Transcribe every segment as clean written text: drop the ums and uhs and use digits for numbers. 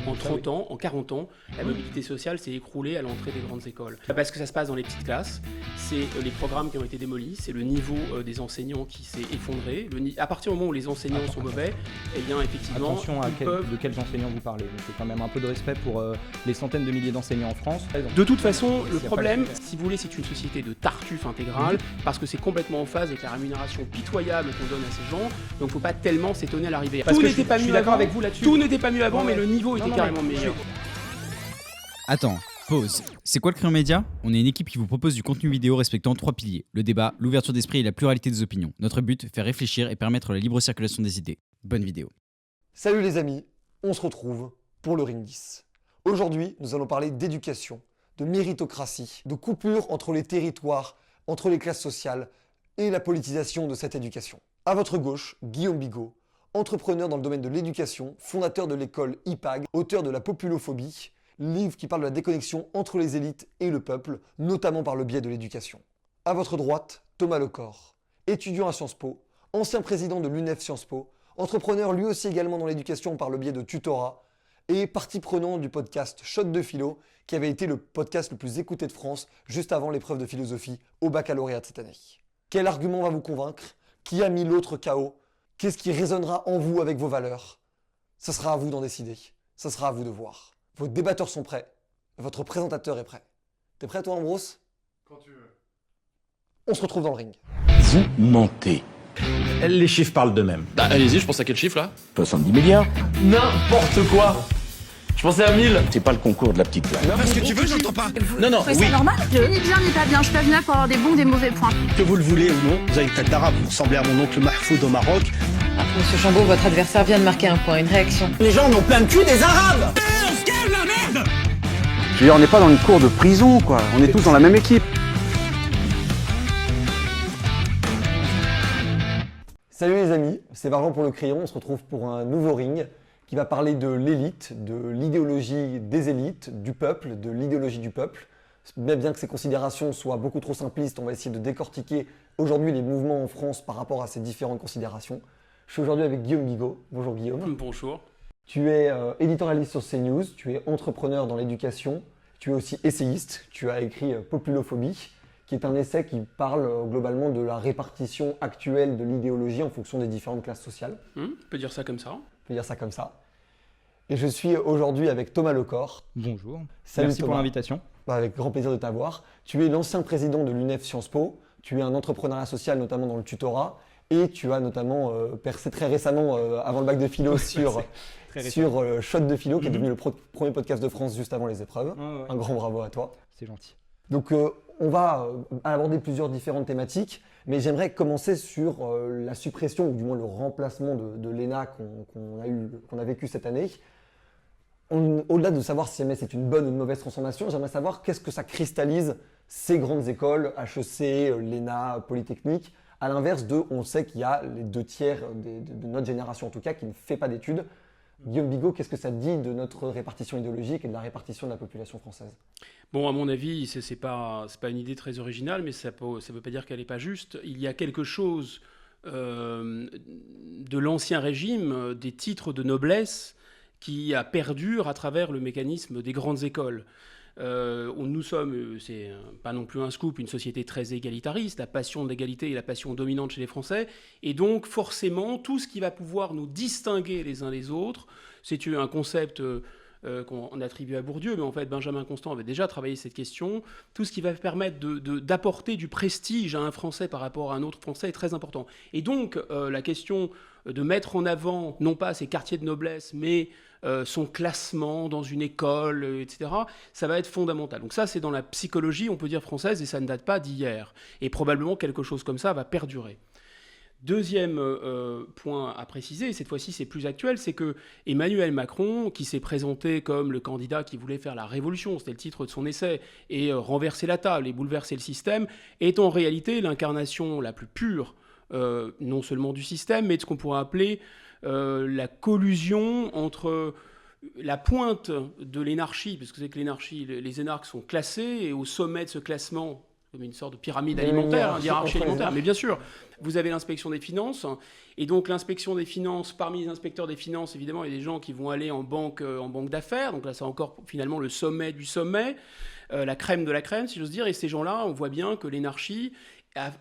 En 30 ans, en 40 ans, la mobilité sociale s'est écroulée à l'entrée des grandes écoles. Parce que ça se passe dans les petites classes, c'est les programmes qui ont été démolis, c'est le niveau des enseignants qui s'est effondré. À partir du moment où les enseignants sont mauvais, eh bien effectivement... Attention de quels enseignants vous parlez. Il faut quand même un peu de respect pour les centaines de milliers d'enseignants en France. De toute façon, le problème, si vous voulez, c'est une société de tartuffe intégrale, parce que c'est complètement en phase avec la rémunération pitoyable qu'on donne à ces gens, donc il ne faut pas tellement s'étonner à l'arrivée. Tout n'était pas mieux avant, avec vous là-dessus. Tout n'était pas mieux avant, mais le niveau était carrément meilleur. Attends, pause. C'est quoi le Crayon Média ? On est une équipe qui vous propose du contenu vidéo respectant 3 piliers. Le débat, l'ouverture d'esprit et la pluralité des opinions. Notre but, faire réfléchir et permettre la libre circulation des idées. Bonne vidéo. Salut les amis, on se retrouve pour le Ring 10. Aujourd'hui, nous allons parler d'éducation, de méritocratie, de coupure entre les territoires, entre les classes sociales et la politisation de cette éducation. À votre gauche, Guillaume Bigot, entrepreneur dans le domaine de l'éducation, fondateur de l'école IPAG, auteur de La Populophobie, livre qui parle de la déconnexion entre les élites et le peuple, notamment par le biais de l'éducation. À votre droite, Thomas Lecor, étudiant à Sciences Po, ancien président de l'UNEF Sciences Po, entrepreneur lui aussi également dans l'éducation par le biais de tutorat, et partie prenante du podcast Shot de Philo, qui avait été le podcast le plus écouté de France juste avant l'épreuve de philosophie au baccalauréat de cette année. Quel argument va vous convaincre ? Qui a mis l'autre KO ? Qu'est-ce qui résonnera en vous avec vos valeurs ? Ça sera à vous d'en décider. Ça sera à vous de voir. Vos débatteurs sont prêts. Votre présentateur est prêt. T'es prêt toi, Ambrose ? Quand tu veux. On se retrouve dans le ring. Vous mentez. Les chiffres parlent d'eux-mêmes. Bah allez-y, je pense à quel chiffre là ? 70 milliards. N'importe quoi. Je pensais à 1000. C'est pas le concours de la petite plaque. Parce que tu veux, j'entends pas. Non, C'est normal. Ni bien ni pas bien, je peux venir pour avoir des bons ou des mauvais points. Que vous le voulez ou non, vous avez une tête d'arabe, vous ressemblez à mon oncle Mahfoud au Maroc. Monsieur Chambaud, votre adversaire vient de marquer un point, une réaction. Les gens n'ont plein de cul des arabes. Je veux dire, on n'est pas dans une cour de prison, quoi. On est tous dans la même équipe. Salut les amis, c'est Varjan pour le Crayon. On se retrouve pour un nouveau ring qui va parler de l'élite, de l'idéologie des élites, du peuple, de l'idéologie du peuple. Bien que ces considérations soient beaucoup trop simplistes, on va essayer de décortiquer aujourd'hui les mouvements en France par rapport à ces différentes considérations. Je suis aujourd'hui avec Guillaume Bigot. Bonjour Guillaume. Bonjour. Tu es éditorialiste sur CNews, tu es entrepreneur dans l'éducation, tu es aussi essayiste, tu as écrit Populophobie, qui est un essai qui parle globalement de la répartition actuelle de l'idéologie en fonction des différentes classes sociales. On peut dire ça comme ça. On peut dire ça comme ça. Et je suis aujourd'hui avec Thomas Lecor. Bonjour. Salut Merci Thomas. pour l'invitation. Avec grand plaisir de t'avoir. Tu es l'ancien président de l'UNEF Sciences Po, tu es un entrepreneuriat social notamment dans le tutorat, et tu as notamment percé très récemment, avant le bac de philo, sur Shot de Philo, qui est devenu le premier podcast de France juste avant les épreuves. Ouais. Un grand bravo à toi. C'est gentil. Donc on va aborder plusieurs différentes thématiques, mais j'aimerais commencer sur la suppression, ou du moins le remplacement de l'ENA qu'on a vécu cette année. Au-delà de savoir si jamais c'est une bonne ou une mauvaise transformation, j'aimerais savoir qu'est-ce que ça cristallise ces grandes écoles, HEC, l'ENA, Polytechnique, à l'inverse on sait qu'il y a les 2/3 de notre génération en tout cas qui ne fait pas d'études. Guillaume Bigot, qu'est-ce que ça dit de notre répartition idéologique et de la répartition de la population française ? Bon, à mon avis, c'est pas une idée très originale, mais ça veut pas dire qu'elle n'est pas juste. Il y a quelque chose de l'ancien régime, des titres de noblesse, qui perdure à travers le mécanisme des grandes écoles. Nous sommes, c'est pas non plus un scoop, une société très égalitariste. La passion de l'égalité est la passion dominante chez les Français. Et donc, forcément, tout ce qui va pouvoir nous distinguer les uns les autres, c'est un concept qu'on attribue à Bourdieu, mais en fait, Benjamin Constant avait déjà travaillé cette question. Tout ce qui va permettre d'apporter du prestige à un Français par rapport à un autre Français est très important. Et donc, la question de mettre en avant, non pas ses quartiers de noblesse, mais son classement dans une école, etc., ça va être fondamental. Donc ça, c'est dans la psychologie, on peut dire française, et ça ne date pas d'hier. Et probablement, quelque chose comme ça va perdurer. Deuxième point à préciser, cette fois-ci c'est plus actuel, c'est que Emmanuel Macron, qui s'est présenté comme le candidat qui voulait faire la révolution, c'était le titre de son essai, et renverser la table et bouleverser le système, est en réalité l'incarnation la plus pure, non seulement du système, mais de ce qu'on pourrait appeler la collusion entre la pointe de l'énarchie, parce que c'est que l'énarchie, les énarques sont classés, et au sommet de ce classement, comme une sorte de pyramide alimentaire, hiérarchie alimentaire. Mais bien sûr, vous avez l'inspection des finances, et donc l'inspection des finances, parmi les inspecteurs des finances, évidemment, il y a des gens qui vont aller en banque d'affaires, donc là c'est encore finalement le sommet du sommet, la crème de la crème, si j'ose dire, et ces gens-là, on voit bien que l'énarchie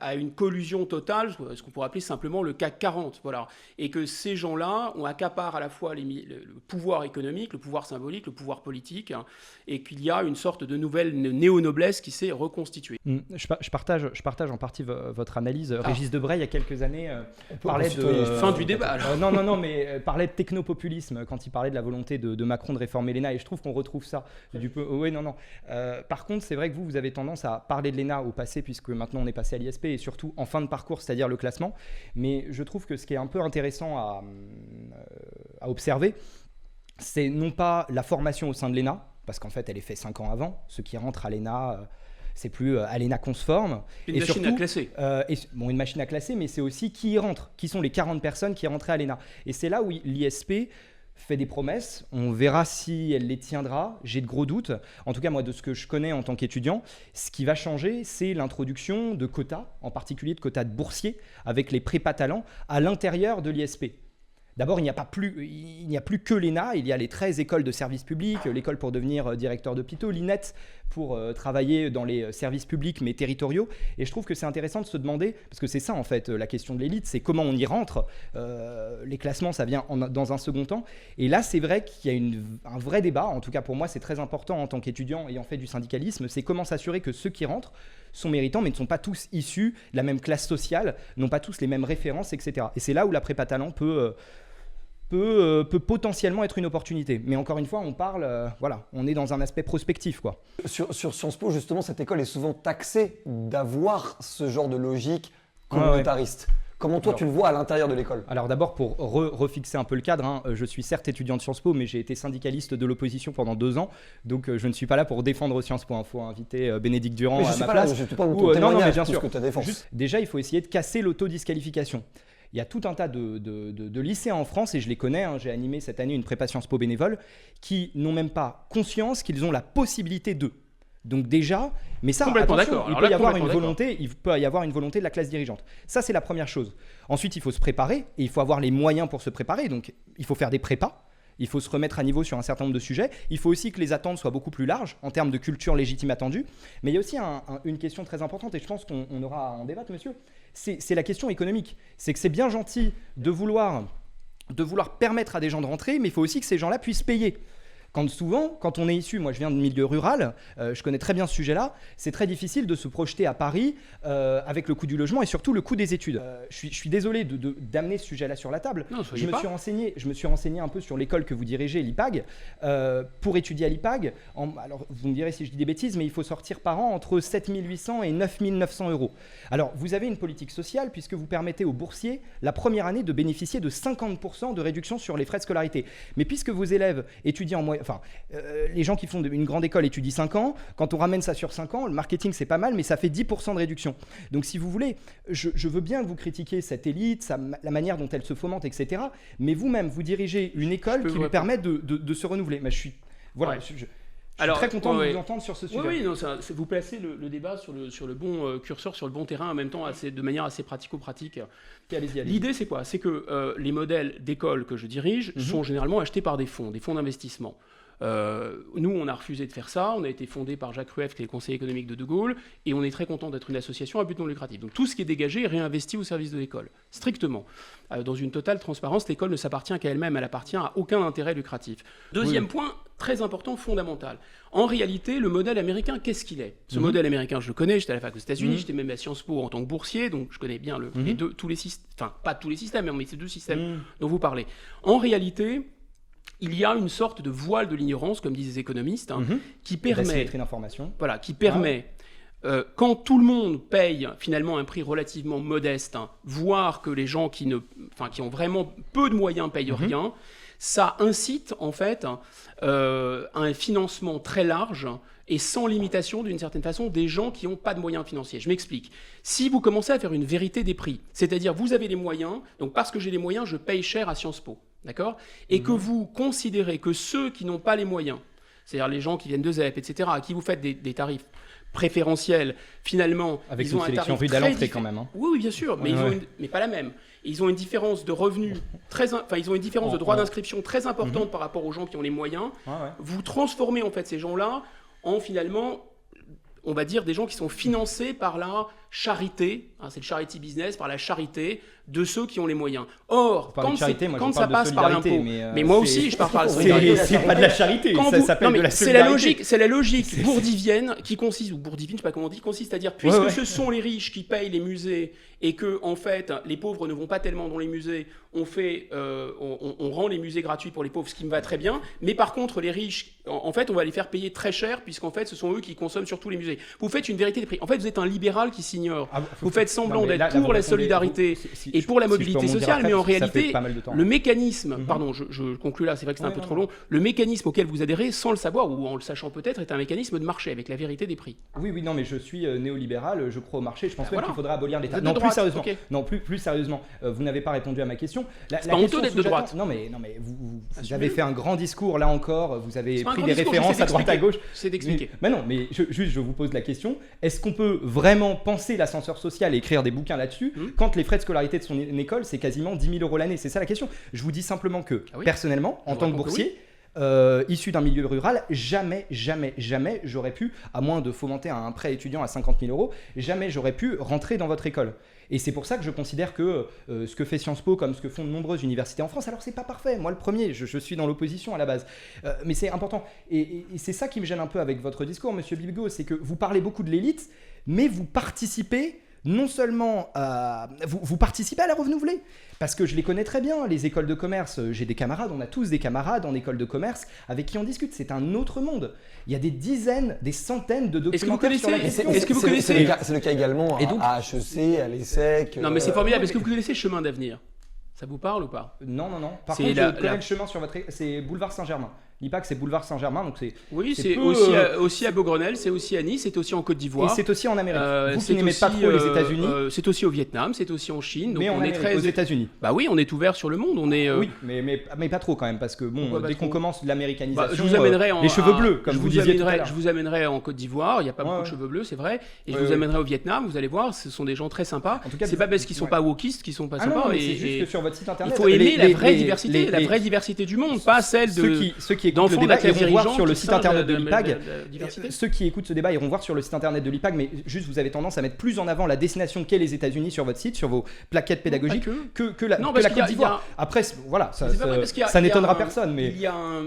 a une collusion totale, ce qu'on pourrait appeler simplement le CAC 40, voilà. Et que ces gens-là accaparent à la fois le pouvoir économique, le pouvoir symbolique, le pouvoir politique, hein, et qu'il y a une sorte de nouvelle néo-noblesse qui s'est reconstituée. Je partage en partie votre analyse. Régis Debray, il y a quelques années, parlait de... Fin du débat. Non, mais parlait de technopopulisme quand il parlait de la volonté de Macron de réformer l'ENA, et je trouve qu'on retrouve ça. Par contre, c'est vrai que vous avez tendance à parler de l'ENA au passé, puisque maintenant on est passé à l'ISP, et surtout en fin de parcours, c'est-à-dire le classement. Mais je trouve que ce qui est un peu intéressant à observer, c'est non pas la formation au sein de l'ENA, parce qu'en fait elle est faite 5 ans avant. Ceux qui rentrent à l'ENA, c'est plus à l'ENA qu'on se forme. Une machine à classer. Une machine à classer, mais c'est aussi qui y rentre, qui sont les 40 personnes qui rentraient à l'ENA. Et c'est là où l'ISP fait des promesses, on verra si elle les tiendra, j'ai de gros doutes. En tout cas, moi, de ce que je connais en tant qu'étudiant, ce qui va changer, c'est l'introduction de quotas, en particulier de quotas de boursiers, avec les prépa talents, à l'intérieur de l'ISP. D'abord, il n'y a plus que l'ENA, il y a les 13 écoles de services publics, l'école pour devenir directeur d'hôpitaux, l'INET pour travailler dans les services publics mais territoriaux. Et je trouve que c'est intéressant de se demander, parce que c'est ça en fait la question de l'élite, c'est comment on y rentre. Les classements, ça vient dans un second temps. Et là, c'est vrai qu'il y a un vrai débat, en tout cas pour moi c'est très important en tant qu'étudiant ayant fait du syndicalisme, c'est comment s'assurer que ceux qui rentrent sont méritants, mais ne sont pas tous issus de la même classe sociale, n'ont pas tous les mêmes références, etc. Et c'est là où la prépa talent peut potentiellement être une opportunité. Mais encore une fois, on est dans un aspect prospectif, quoi. Sur Sciences Po, justement, cette école est souvent taxée d'avoir ce genre de logique communautariste. Comment toi, tu le vois à l'intérieur de l'école ? Alors d'abord, pour refixer un peu le cadre, je suis certes étudiant de Sciences Po, mais j'ai été syndicaliste de l'opposition pendant 2 ans, donc je ne suis pas là pour défendre Sciences Po. Il faut inviter Bénédicte Durand à ma place. Je ne suis pas ton témoignage, bien sûr. Que ta défense. Déjà, il faut essayer de casser l'autodisqualification. Il y a tout un tas de lycéens en France, et je les connais, j'ai animé cette année une prépa Sciences Po bénévole, qui n'ont même pas conscience qu'ils ont la possibilité de. Donc déjà, mais ça, attention, il peut y avoir une volonté de la classe dirigeante. Ça, c'est la première chose. Ensuite, il faut se préparer, et il faut avoir les moyens pour se préparer. Donc, il faut faire des prépas. Il faut se remettre à niveau sur un certain nombre de sujets. Il faut aussi que les attentes soient beaucoup plus larges en termes de culture légitime attendue. Mais il y a aussi une question très importante, et je pense qu'on aura à en débattre, monsieur. C'est la question économique. C'est que c'est bien gentil de vouloir permettre à des gens de rentrer, mais il faut aussi que ces gens-là puissent payer. Quand on est issu, moi je viens de milieu rural, je connais très bien ce sujet-là, c'est très difficile de se projeter à Paris avec le coût du logement et surtout le coût des études. Je suis désolé d'amener ce sujet-là sur la table. Non, je me suis renseigné un peu sur l'école que vous dirigez, l'IPAG. Pour étudier à l'IPAG, alors vous me direz si je dis des bêtises, mais il faut sortir par an entre 7 800 et 9 900 euros. Alors vous avez une politique sociale puisque vous permettez aux boursiers la première année de bénéficier de 50% de réduction sur les frais de scolarité. Mais puisque vos élèves étudient en moyenne, les gens qui font une grande école étudient 5 ans. Quand on ramène ça sur 5 ans, le marketing c'est pas mal, mais ça fait 10% de réduction. Donc si vous voulez, je veux bien que vous critiquiez cette élite, la manière dont elle se fomente, etc. Mais vous-même, vous dirigez une école qui lui permet de se renouveler. Mais je suis très content de vous entendre sur ce sujet. Oui, vous placez le débat sur le bon curseur, sur le bon terrain, en même temps de manière assez pratico-pratique. Allez-y. L'idée, c'est quoi ? C'est que les modèles d'école que je dirige sont généralement achetés par des fonds d'investissement. Nous, on a refusé de faire ça. On a été fondé par Jacques Rueff, qui est le conseiller économique de De Gaulle, et on est très content d'être une association à but non lucratif. Donc tout ce qui est dégagé est réinvesti au service de l'école, strictement. Dans une totale transparence, l'école ne s'appartient qu'à elle-même, elle appartient à aucun intérêt lucratif. Deuxième point, très important, fondamental. En réalité, le modèle américain, qu'est-ce qu'il est ? Ce modèle américain, je le connais, j'étais à la fac aux États-Unis, j'étais même à Sciences Po en tant que boursier, donc je connais bien tous les systèmes, enfin pas tous les systèmes, mais ces 2 systèmes dont vous parlez. En réalité, il y a une sorte de voile de l'ignorance, comme disent les économistes, qui permet, quand tout le monde paye finalement un prix relativement modeste, voire que les gens qui ont vraiment peu de moyens payent rien, ça incite en fait un financement très large et sans limitation d'une certaine façon des gens qui n'ont pas de moyens financiers. Je m'explique. Si vous commencez à faire une vérité des prix, c'est-à-dire vous avez les moyens, donc parce que j'ai les moyens, je paye cher à Sciences Po, d'accord ? Et que vous considérez que ceux qui n'ont pas les moyens c'est-à-dire les gens qui viennent de ZEP, etc., à qui vous faites des tarifs préférentiels, finalement, Avec ils une ont un sélection tarif rude à très l'entrée diffé- quand même. Hein. Oui, bien sûr, mais, mais pas la même. Et ils ont une différence de revenus ils ont une différence de droit d'inscription très importante par rapport aux gens qui ont les moyens. Vous transformez en fait ces gens-là en finalement, on va dire, des gens qui sont financés par la charité, c'est le charity business, par la charité de ceux qui ont les moyens. Or, quand ça passe par l'impôt, mais moi aussi je parle par la solidarité. C'est pas de la charité, ça s'appelle de la solidarité. C'est la logique bourdivienne qui consiste, ou bourdivine, je sais pas comment on dit, consiste à dire, puisque ce sont les riches qui payent les musées et que en fait les pauvres ne vont pas tellement dans les musées, on rend les musées gratuits pour les pauvres, ce qui me va très bien, mais par contre les riches, en fait on va les faire payer très cher, puisqu'en fait ce sont eux qui consomment surtout les musées. Vous faites une vérité des prix. En fait vous êtes un libéral qui s'ignore. Vous faites semblant d'être pour la solidarité et pour la mobilité sociale, mais en réalité, le mécanisme, pardon, je conclus là, c'est vrai que c'est un peu trop long, le mécanisme auquel vous adhérez, sans le savoir, ou en le sachant peut-être, est un mécanisme de marché, avec la vérité des prix. Oui, non, mais je suis néolibéral, je crois au marché, je pense même qu'il faudra abolir l'État. Non, plus sérieusement, plus sérieusement, vous n'avez pas répondu à ma question. C'est pas honteux d'être de droite. Non, mais vous avez fait un grand discours, là encore, vous avez pris des références à droite à gauche. C'est d'expliquer. Mais non, mais juste, je vous pose la question, est-ce qu'on peut vraiment penser l'ascenseur social et écrire des bouquins là-dessus quand les frais de scolarité de son école, c'est quasiment 10 000 € l'année? C'est ça la question. Je vous dis simplement que, personnellement, en tant que boursier, issu d'un milieu rural, jamais j'aurais pu, à moins de fomenter un prêt étudiant à 50 000 €, jamais j'aurais pu rentrer dans votre école. Et c'est pour ça que je considère que ce que fait Sciences Po, comme ce que font de nombreuses universités en France, alors c'est pas parfait, moi le premier, je suis dans l'opposition à la base, mais c'est important. Et c'est ça qui me gêne un peu avec votre discours, monsieur Bigot, c'est que vous parlez beaucoup de l'élite, mais vous participez non seulement vous participez à la renouveler, parce que je les connais très bien, les écoles de commerce, j'ai des camarades, on a tous des camarades en école de commerce avec qui on discute, c'est un autre monde. Il y a des dizaines, des centaines de documentaires sur la question. Est-ce que vous connaissez C'est le cas également à HEC, à l'ESSEC. Non mais c'est formidable, est-ce que vous connaissez Chemin d'avenir? Ça vous parle ou pas? Non. Par contre, je connais le chemin sur votre... C'est Boulevard Saint-Germain. L'IPAC, c'est Boulevard Saint-Germain, donc c'est... Oui, c'est aussi à Beaugrenelle, c'est aussi à Nice, c'est aussi en Côte d'Ivoire. Et c'est aussi en Amérique. Vous qui n'aimez pas trop les États-Unis. C'est aussi au Vietnam, c'est aussi en Chine. Donc mais on est très aux États-Unis. Bah oui, on est ouvert sur le monde. On est. Oui, mais pas trop quand même, parce que bon, dès qu'on commence l'américanisation, je vous amènerai les cheveux bleus, comme vous disiez tout à l'heure. Je vous amènerai en Côte d'Ivoire. Il n'y a pas beaucoup de cheveux bleus, c'est vrai. Et je vous amènerai au Vietnam. Vous allez voir, ce sont des gens très sympas. C'est pas parce qu'ils sont pas wokistes qu'ils sont pas sympas. C'est juste que sur votre site internet, il faut aimer la vraie diversité, la vraie diversité du monde, pas celle de ceux qui écoutent le débat iront voir sur le site internet de l'IPAG. Ceux qui écoutent ce débat iront voir sur le site internet de l'IPAG, mais juste vous avez tendance à mettre plus en avant la destination qu'est les États-Unis sur votre site, sur vos plaquettes pédagogiques, que la Côte d'Ivoire. Après, voilà, ça n'étonnera personne, mais il y a un...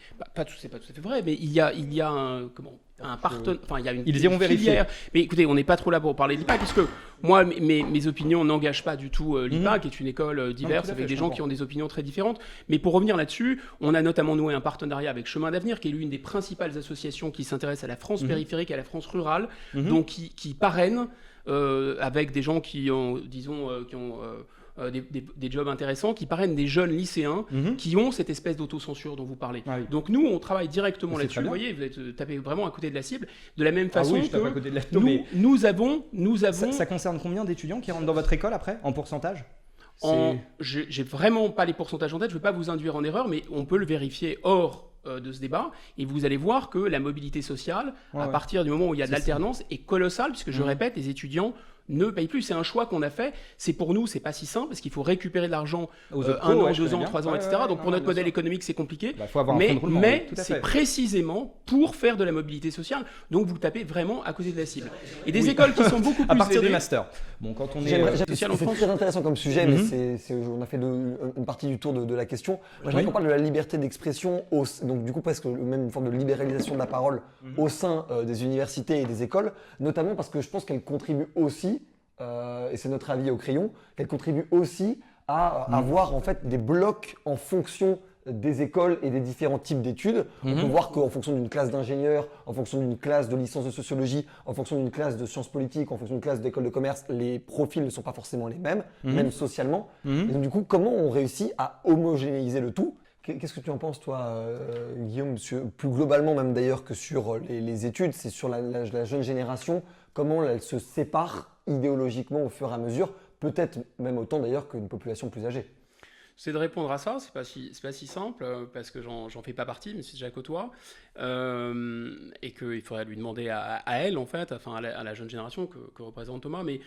c'est pas tout à fait vrai, mais il y a un partenaire, enfin il y a une ils iront vérifier. Mais écoutez, on n'est pas trop là pour parler de l'IPAG, parce que moi, mes opinions n'engagent pas du tout l'IPAG, qui est une école diverse avec des gens qui ont des opinions très différentes. Mais pour revenir là-dessus, on a notamment noué un partenariat avec Chemin d'Avenir, qui est l'une des principales associations qui s'intéresse à la France périphérique, à la France rurale, donc qui parraine avec des gens qui ont, disons, des jobs intéressants, qui parrainent des jeunes lycéens qui ont cette espèce d'autocensure dont vous parlez. Donc nous, on travaille directement là-dessus. Vous voyez, vous êtes tapé vraiment à côté de la cible, de la même façon que nous avons... Ça concerne combien d'étudiants qui rentrent dans votre école après, en pourcentage? J'ai vraiment pas les pourcentages en tête, je ne veux pas vous induire en erreur, mais on peut le vérifier hors de ce débat, et vous allez voir que la mobilité sociale, à partir du moment où il y a de l'alternance, est colossale, puisque je répète, les étudiants ne payent plus. C'est un choix qu'on a fait. C'est pour nous, c'est pas si simple parce qu'il faut récupérer de l'argent 1 an, 2 ans, 3 ans, etc. Donc pour notre modèle économique, c'est compliqué. Mais c'est précisément pour faire de la mobilité sociale. Donc vous tapez vraiment à côté de la cible. Et des écoles qui sont beaucoup plus à partir du master. Bon, quand on est social en France, c'est très intéressant comme sujet, mais on a fait une partie du tour de la question. J'aimerais qu'on parle de la liberté d'expression, donc du coup presque même une forme de libéralisation de la parole au sein des universités et des écoles, notamment parce que je pense qu'elle contribue aussi, et c'est notre avis au crayon, qu'elle contribue aussi à avoir en fait des blocs en fonction des écoles et des différents types d'études. On peut voir qu'en fonction d'une classe d'ingénieurs, en fonction d'une classe de licence de sociologie, en fonction d'une classe de sciences politiques, en fonction d'une classe d'école de commerce, les profils ne sont pas forcément les mêmes, même socialement. Et donc du coup, comment on réussit à homogénéiser le tout? Qu'est-ce que tu en penses, toi, Guillaume, plus globalement même d'ailleurs que sur les études, c'est sur la jeune génération, comment elle se sépare idéologiquement au fur et à mesure, peut-être même autant d'ailleurs qu'une population plus âgée? c'est de répondre à ça. C'est pas si simple parce que j'en fais pas partie, mais c'est déjà côtoie et qu'il faudrait lui demander à elle en fait, enfin à la jeune génération que représente Thomas. Mais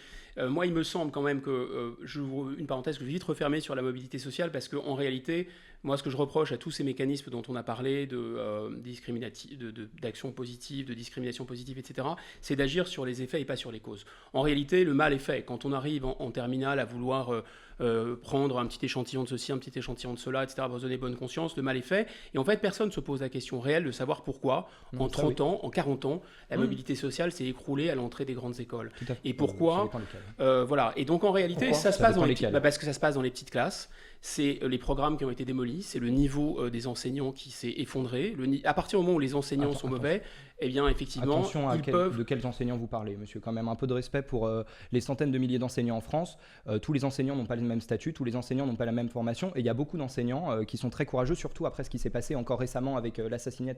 moi, il me semble quand même que j'ouvre une parenthèse que je vais vite refermer sur la mobilité sociale parce que en réalité, moi, ce que je reproche à tous ces mécanismes dont on a parlé d'action positive, de discrimination positive, etc., c'est d'agir sur les effets et pas sur les causes. En réalité, le mal est fait. Quand on arrive en terminale à vouloir prendre un petit échantillon de ceci, un petit échantillon de cela, etc., pour se donner bonne conscience, le mal est fait. Et en fait, personne ne se pose la question réelle de savoir pourquoi, en 30 ans, en 40 ans, la mobilité sociale s'est écroulée à l'entrée des grandes écoles. Et pourquoi voilà. Et donc, en réalité, ça se passe dans les parce que ça se passe dans les petites classes. C'est les programmes qui ont été démolis, c'est le niveau des enseignants qui s'est effondré. À partir du moment où les enseignants sont mauvais, eh bien, effectivement, attention ils peuvent... de quels enseignants vous parlez, monsieur. Quand même un peu de respect pour les centaines de milliers d'enseignants en France. Tous les enseignants n'ont pas le même statut, tous les enseignants n'ont pas la même formation. Et il y a beaucoup d'enseignants qui sont très courageux, surtout après ce qui s'est passé encore récemment avec l'assassinat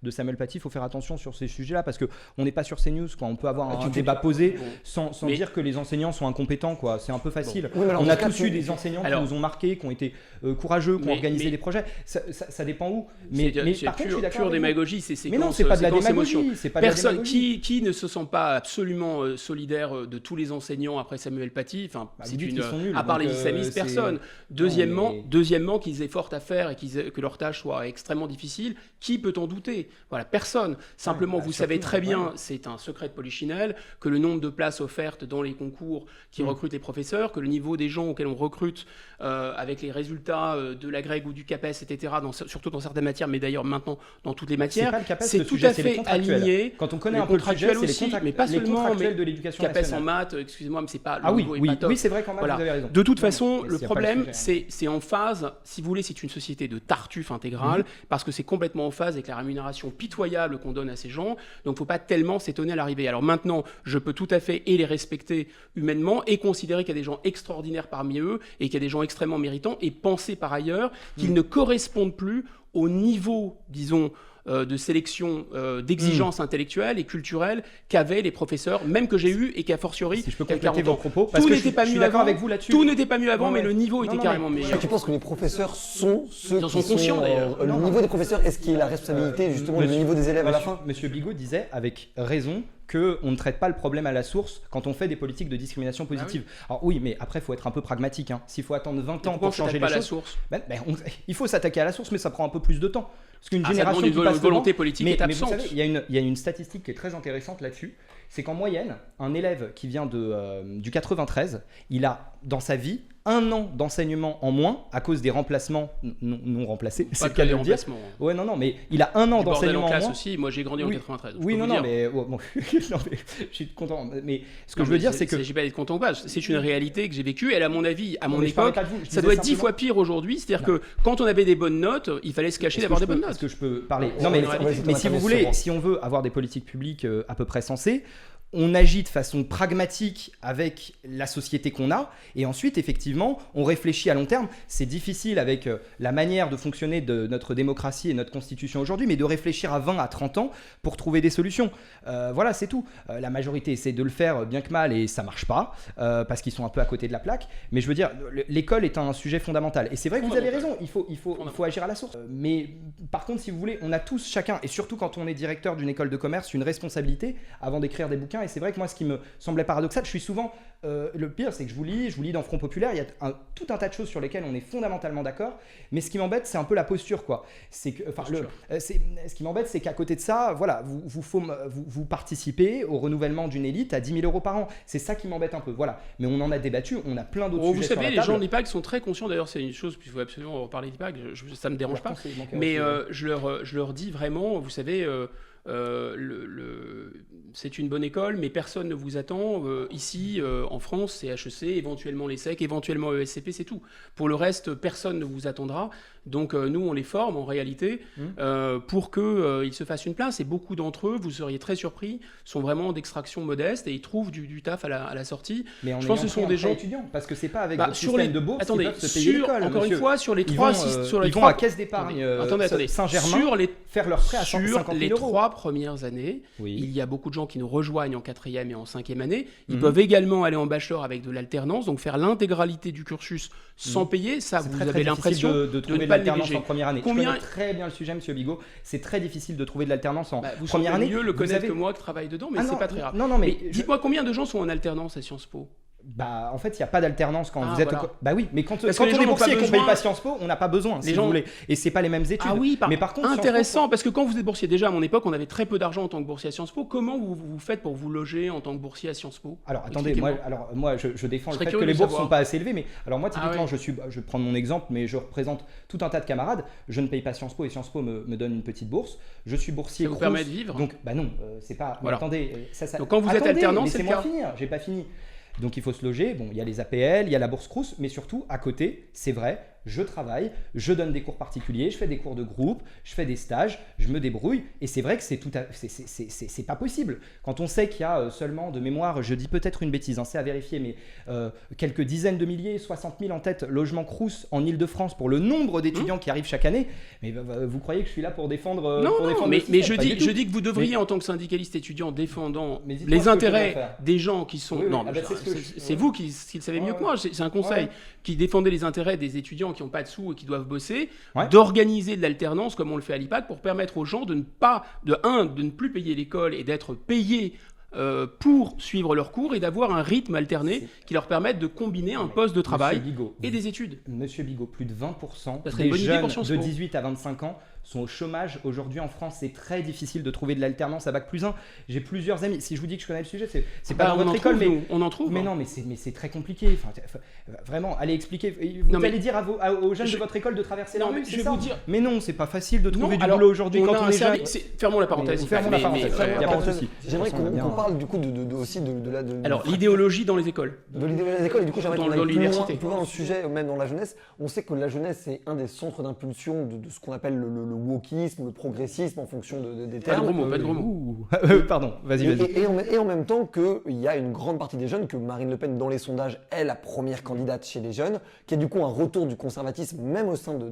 de Samuel Paty. Il faut faire attention sur ces sujets-là parce qu'on n'est pas sur CNews. On peut avoir un débat posé sans dire que les enseignants sont incompétents. C'est un peu facile. Oui, on a tous eu des enseignants qui nous ont marqués, qui ont été courageux, qui ont organisé des projets. Ça dépend où. Mais par contre, je suis d'accord. Pure démagogie, c'est mais non, c'est pas de la démagogie. Personne qui ne se sent pas absolument solidaire de tous les enseignants après Samuel Paty, à part les islamistes, personne. Deuxièmement, qu'ils aient fort à faire et que leur tâche soit extrêmement difficile, qui peut en douter? Voilà, personne. Simplement, vous savez très bien, c'est un secret de polichinelle, que le nombre de places offertes dans les concours qui recrutent les professeurs, que le niveau des gens auxquels on recrute avec les résultats de la grecque ou du CAPES, etc., surtout dans certaines matières, mais d'ailleurs maintenant dans toutes les matières, c'est tout à fait aligné. Quand on connaît un peu le sujet, c'est mais pas seulement, mais de l'éducation CAPES nationale. en maths, excusez-moi, mais c'est pas le niveau est pas top. Oui, c'est vrai qu'en maths, vous avez raison. De toute façon, le problème, c'est en phase, si vous voulez, c'est une société de tartuffe intégrale, parce que c'est complètement en phase avec la rémunération pitoyable qu'on donne à ces gens, donc il ne faut pas tellement s'étonner à l'arrivée. Alors maintenant, je peux tout à fait les respecter humainement et considérer qu'il y a des gens extraordinaires parmi eux et qu'il y a des gens extrêmement méritants et penser par ailleurs qu'ils ne correspondent plus au niveau, disons, de sélection, d'exigence intellectuelle et culturelle qu'avaient les professeurs, même que j'ai eu et qu'a fortiori. Si je peux compléter vos propos, parce tout que n'était pas mieux avant. Avec vous là-dessus. Tout n'était pas mieux avant, mais le niveau était carrément meilleur. Tu penses que les professeurs sont ceux qui sont conscients d'ailleurs. Le niveau des professeurs, est-ce qu'il y a la responsabilité justement du niveau des élèves à la fin? Monsieur Bigot disait avec raison qu'on ne traite pas le problème à la source quand on fait des politiques de discrimination positive. Alors oui, mais après, il faut être un peu pragmatique. S'il faut attendre 20 ans pour changer les choses, il faut s'attaquer à la source, mais ça prend un peu plus de temps. Parce qu'une génération qui passe volonté politique est absente. Mais vous savez, il y a une statistique qui est très intéressante là-dessus. C'est qu'en moyenne, un élève qui vient du 93, il a dans sa vie 1 an d'enseignement en moins à cause des remplacements non remplacés. C'est le cas des remplacements. Ouais, non, mais il a 1 an d'enseignement en moins. Aussi. Moi, j'ai grandi en 93. Oui, non, mais je suis content. Mais ce que je veux dire, c'est que j'ai pas être content ou pas. C'est une réalité que j'ai vécue. Et à mon avis, à mon époque, ça doit être 10 fois pire aujourd'hui. C'est-à-dire que quand on avait des bonnes notes, il fallait se cacher d'avoir des bonnes notes. Est-ce que je peux parler? Non, mais si vous voulez, si on veut avoir des politiques publiques à peu près sensées, on agit de façon pragmatique avec la société qu'on a et ensuite effectivement on réfléchit à long terme. C'est difficile avec la manière de fonctionner de notre démocratie et notre constitution aujourd'hui, mais de réfléchir à 20 à 30 ans pour trouver des solutions. Voilà, c'est tout. La majorité essaie de le faire bien que mal et ça marche pas parce qu'ils sont un peu à côté de la plaque, mais je veux dire, l'école est un sujet fondamental et c'est vrai que vous avez raison, il faut agir à la source. Mais par contre, si vous voulez, on a tous chacun, et surtout quand on est directeur d'une école de commerce, une responsabilité avant d'écrire des bouquins. Et c'est vrai que moi, ce qui me semblait paradoxal, je suis souvent... le pire, c'est que je vous lis dans Front Populaire, il y a tout un tas de choses sur lesquelles on est fondamentalement d'accord, mais ce qui m'embête, c'est un peu la posture, quoi. C'est que, ce qui m'embête, c'est qu'à côté de ça, voilà, vous participez au renouvellement d'une élite à 10 000 € par an. C'est ça qui m'embête un peu, voilà. Mais on en a débattu, on a plein d'autres sujets vous sur la savez, table. les gens de l'IPAG sont très conscients, d'ailleurs, c'est une chose, il faut absolument reparler d'IPAG, ça me dérange pas, mais je leur dis vraiment, vous savez... c'est une bonne école, mais personne ne vous attend. Ici, en France, c'est HEC, éventuellement l'ESSEC, éventuellement ESCP, c'est tout. Pour le reste, personne ne vous attendra. Donc nous, on les forme en réalité pour qu'ils se fassent une place. Et beaucoup d'entre eux, vous seriez très surpris, sont vraiment d'extraction modeste et ils trouvent du taf à la sortie. Mais je pense que ce sont des gens étudiants, parce que c'est pas avec sur système les de bourse attendez, qu'ils peuvent se payer l'école. Encore une fois, sur les ils trois, vont, ils vont à caisse d'épargne Saint-Germain faire leur prêt à 150 000 les euros. 3 premières années, Oui. il y a beaucoup de gens qui nous rejoignent en 4e et en 5e année. Ils Mhm. peuvent également aller en bachelor avec de l'alternance, donc faire l'intégralité du cursus sans payer. Ça, C'est vous très, avez très l'impression difficile de trouver ne de pas le l'alternance négliger. en première année. Combien- Je connais très bien le sujet, Monsieur Bigot. C'est très difficile de trouver de l'alternance en Vous première semblez année. mieux le Vous connaître avez- que moi qui travaille dedans, mais Ah c'est non, pas très rare. non, mais dites-moi combien de gens sont en alternance à Sciences Po? Bah, en fait, il n'y a pas d'alternance quand Ah, vous êtes. voilà. Bah oui, mais quand Parce on que les gens est n'ont pas boursier et qu'on ne besoin- paye pas Sciences Po, on n'a pas besoin, si gens- vous voulez. Et c'est pas les mêmes études. Ah oui, mais par contre, Sciences Po, intéressant, parce que quand vous êtes boursier, déjà à mon époque, on avait très peu d'argent en tant que boursier à Sciences Po. Comment vous faites pour vous loger en tant que boursier à Sciences Po? Alors attendez, Expliquez-moi. moi je défends Je le serais fait que curieux les de bourses savoir. sont pas assez élevées, mais alors moi typiquement Ah ouais. je vais prendre mon exemple, mais je représente tout un tas de camarades. Je ne paye pas Sciences Po et Sciences Po me donne une petite bourse. Je suis boursier. Ça vous Crous, permet de vivre. Donc bah non, c'est pas. Mais Voilà. attendez, Donc, quand vous êtes alternant, c'est le laissez-moi cas. finir. J'ai pas fini. Donc il faut se loger. Bon, il y a les APL, il y a la bourse Crous, mais surtout à côté, c'est vrai. Je travaille, je donne des cours particuliers, je fais des cours de groupe, je fais des stages, je me débrouille. Et c'est vrai que c'est pas possible. Quand on sait qu'il y a seulement de mémoire, je dis peut-être une bêtise, hein, c'est à vérifier, mais quelques dizaines de milliers, 60 000 en tête, logements Crous en Ile-de-France pour le nombre d'étudiants qui arrivent chaque année. Mais vous croyez que je suis là pour défendre Non, pour non, défendre mais le système? je Pas du tout. dis que vous devriez, en tant que syndicaliste étudiant, défendant Mais dites-moi les ce que je intérêts dois faire. des gens qui sont. Oui, oui, non, ah mais bah, c'est ce que je- c'est ouais. vous qui le savez mieux Ouais, que moi. C'est un conseil Ouais. qui défendait les intérêts des étudiants qui n'ont pas de sous et qui doivent bosser, Ouais. d'organiser de l'alternance comme on le fait à l'IPAC pour permettre aux gens de ne plus payer l'école et d'être payés pour suivre leurs cours et d'avoir un rythme alterné qui leur permette de combiner un poste de travail Monsieur Bigot, et des études. Monsieur Bigot, plus de 20% Ça serait une des bonne idée jeunes pour Sciences de Po. 18 à 25 ans sont au chômage. Aujourd'hui en France, c'est très difficile de trouver de l'alternance à Bac+1. J'ai plusieurs amis. Si je vous dis que je connais le sujet, c'est pas Bah, dans on votre en école, trouve, mais nous, on en trouve. Mais hein. non, mais c'est très compliqué. Vraiment, allez expliquer. Vous Non, mais- allez dire aux jeunes Je- de votre école de traverser la Non, rue, mais je c'est vais ça vous dire- Mais non, c'est pas facile de trouver Non, du alors, boulot aujourd'hui on quand a on un est jeune. service- fermons la parenthèse. Fermons la parenthèse. mais, Il y a pas de souci. J'aimerais Ça me va bien. qu'on parle du coup aussi de Alors, l'idéologie dans les écoles. de l'idéologie des écoles, et du coup j'aimerais Dans qu'on aille l'université. plus loin dans le sujet, même dans la jeunesse. On sait que la jeunesse est un des centres d'impulsion de ce qu'on appelle le wokisme, le progressisme en fonction des Pas de termes. gros mots, pas de gros mots. Ouh. Pardon, vas-y, Et, vas-y. et en même temps qu'il y a une grande partie des jeunes, que Marine Le Pen dans les sondages est la première candidate chez les jeunes, qui a du coup un retour du conservatisme même au sein de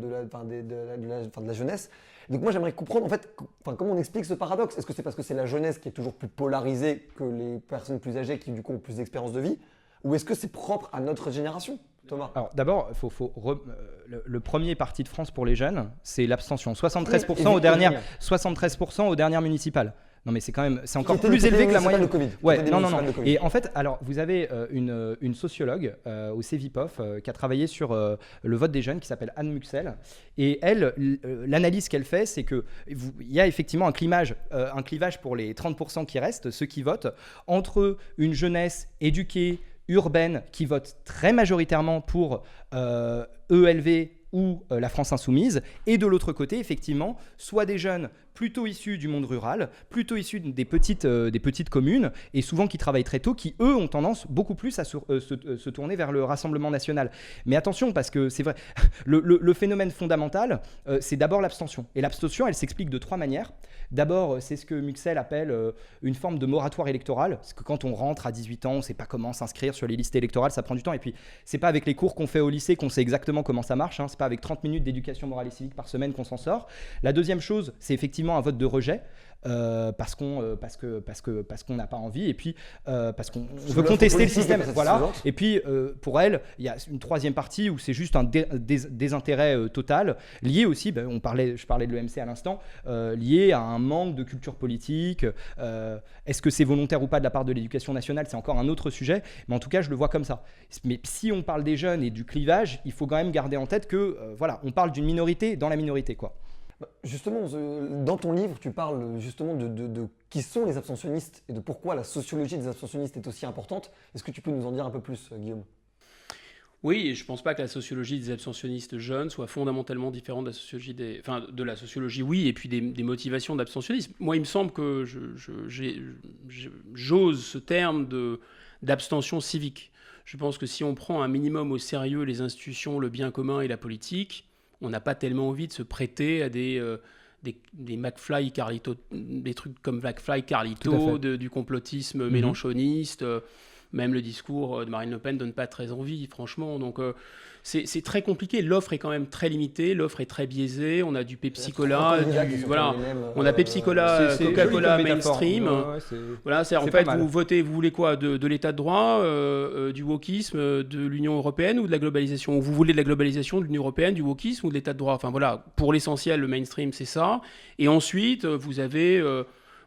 la jeunesse. Donc moi j'aimerais comprendre en fait comment on explique ce paradoxe. Est-ce que c'est parce que c'est la jeunesse qui est toujours plus polarisée que les personnes plus âgées qui du coup ont plus d'expérience de vie, ou est-ce que c'est propre à notre génération, Thomas? Alors d'abord, le premier parti de France pour les jeunes, c'est l'abstention. 73% Oui, aux dernières 73% aux dernières municipales. Non mais c'est encore Qui était plus des élevé que la municipales moyenne. de Covid. Ouais, Qui était des non. municipales de Covid. Et en fait, alors vous avez une sociologue au CEVIPOF qui a travaillé sur le vote des jeunes qui s'appelle Anne Muxel. Et elle, l'analyse qu'elle fait, c'est que il y a effectivement un clivage pour les 30% qui restent, ceux qui votent, entre une jeunesse éduquée, urbaine, qui vote très majoritairement pour ELV ou la France Insoumise, et de l'autre côté, effectivement, soit des jeunes plutôt issus du monde rural, plutôt issus des petites communes, et souvent qui travaillent très tôt, qui, eux, ont tendance beaucoup plus à se tourner vers le Rassemblement national. Mais attention, parce que c'est vrai, le phénomène fondamental, c'est d'abord l'abstention. Et l'abstention, elle s'explique de trois manières. D'abord, c'est ce que Muxel appelle une forme de moratoire électoral, parce que quand on rentre à 18 ans, on ne sait pas comment s'inscrire sur les listes électorales, ça prend du temps, et puis c'est pas avec les cours qu'on fait au lycée qu'on sait exactement comment ça marche, hein. C'est pas avec 30 minutes d'éducation morale et civique par semaine qu'on s'en sort. La deuxième chose, c'est effectivement un vote de rejet, parce qu'on n'a pas envie, et puis parce qu'on veut contester le système, voilà. Et puis pour elle, il y a une troisième partie où c'est juste un désintérêt total, lié aussi, je parlais de l'EMC à l'instant, lié à un manque de culture politique. Est-ce que c'est volontaire ou pas de la part de l'éducation nationale, c'est encore un autre sujet, mais en tout cas je le vois comme ça. Mais si on parle des jeunes et du clivage, il faut quand même garder en tête que voilà, on parle d'une minorité dans la minorité, quoi. Justement, dans ton livre, tu parles justement de qui sont les abstentionnistes et de pourquoi la sociologie des abstentionnistes est aussi importante. Est-ce que tu peux nous en dire un peu plus, Guillaume? Oui, et je ne pense pas que la sociologie des abstentionnistes jeunes soit fondamentalement différente de la sociologie de la sociologie, oui, et puis des motivations d'abstentionnisme. Moi, il me semble que j'ose ce terme d'abstention civique. Je pense que si on prend un minimum au sérieux les institutions, le bien commun et la politique, On n'a pas tellement envie de se prêter à des McFly, Carlito, des trucs comme McFly, Carlito, du complotisme mélenchoniste. Même le discours de Marine Le Pen donne pas très envie, franchement. Donc c'est très compliqué. L'offre est quand même très limitée, l'offre est très biaisée. On a du Pepsi Cola, on a Pepsi Cola, Coca-Cola mainstream. Voilà, c'est en fait vous votez, vous voulez quoi, de l'état de droit, du wokisme, de l'Union européenne ou de la globalisation. Ou vous voulez de la globalisation, de l'Union européenne, du wokisme ou de l'état de droit. Enfin voilà, pour l'essentiel, le mainstream c'est ça. Et ensuite vous avez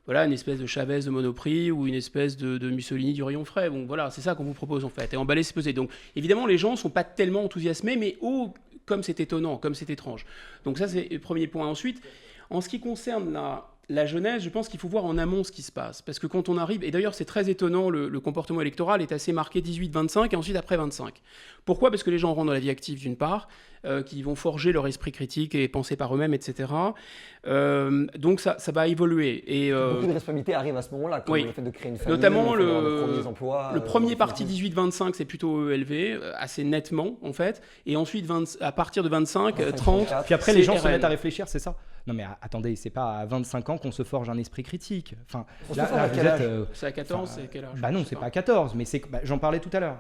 une espèce de Chavez de Monoprix ou une espèce de Mussolini du rayon frais. Bon, voilà, c'est ça qu'on vous propose en fait. Et emballer, c'est peser. Donc, évidemment, les gens ne sont pas tellement enthousiasmés, mais comme c'est étonnant, comme c'est étrange. Donc ça, c'est le premier point. Ensuite, en ce qui concerne la jeunesse, je pense qu'il faut voir en amont ce qui se passe. Parce que quand on arrive, et d'ailleurs c'est très étonnant, le comportement électoral est assez marqué 18-25 et ensuite après 25. Pourquoi ? Parce que les gens rentrent dans la vie active d'une part, qui vont forger leur esprit critique et penser par eux-mêmes, etc. Donc ça va évoluer. Et, beaucoup de responsabilités arrivent à ce moment-là, comme le fait de créer une famille, notamment le premier parti 18-25, c'est plutôt élevé, assez nettement en fait. Et ensuite, à partir de 25, 30... Puis après, les gens se mettent à réfléchir, c'est ça ? Non mais attendez, c'est pas à 25 ans qu'on se forge un esprit critique. Enfin, là vous êtes... c'est à 14, c'est quel âge ? Bah non, c'est pas à 14, mais j'en parlais tout à l'heure.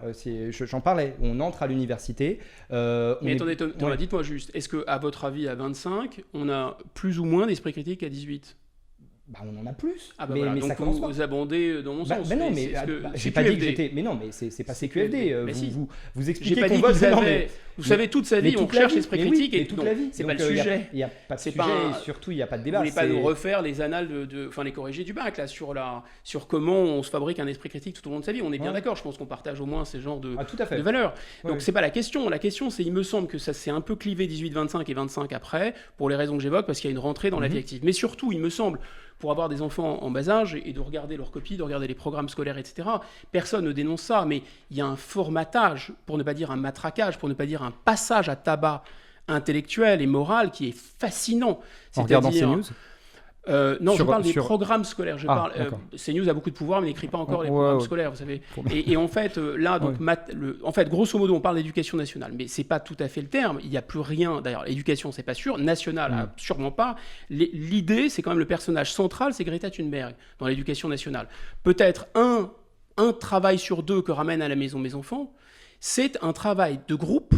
J'en parlais. On entre à l'université. Mais attendez, Thomas, dites-moi juste, est-ce qu'à votre avis, à 25, on a plus ou moins d'esprit critique qu'à 18 ? Bah on en a plus. Ah bah mais donc ça commence vous abondez dans mon sens. Mais non, mais j'ai pas dit que j'étais. Mais non, mais c'est pas CQFD. Vous expliquez qu'on vote. Vous savez, toute sa vie, on cherche l'esprit critique et toute la vie. C'est pas le sujet. Il y a pas de sujet et surtout il y a pas de débat. Vous voulez pas nous refaire les annales les corrigés du bac là sur comment on se fabrique un esprit critique tout au long de sa vie. On est bien d'accord. Je pense qu'on partage au moins ces genres de valeurs. Donc c'est pas la question. La question, c'est, il me semble que ça s'est un peu clivé 18-25 et 25 après pour les raisons que j'évoque, parce qu'il y a une rentrée dans la vie active. Mais surtout, il me semble, pour avoir des enfants en bas âge et de regarder leurs copies, de regarder les programmes scolaires, etc. Personne ne dénonce ça, mais il y a un formatage, pour ne pas dire un matraquage, pour ne pas dire un passage à tabac intellectuel et moral qui est fascinant. En regardant CNews ? Non, je parle des programmes scolaires. CNews a beaucoup de pouvoir, mais n'écrit pas encore les programmes scolaires, vous savez. Et en fait, là, donc, grosso modo, on parle d'éducation nationale, mais c'est pas tout à fait le terme. Il n'y a plus rien. D'ailleurs, l'éducation, c'est pas sûr. Nationale, sûrement pas. L'idée, c'est quand même le personnage central, c'est Greta Thunberg dans l'éducation nationale. Peut-être un travail sur deux que ramènent à la maison mes enfants, c'est un travail de groupe,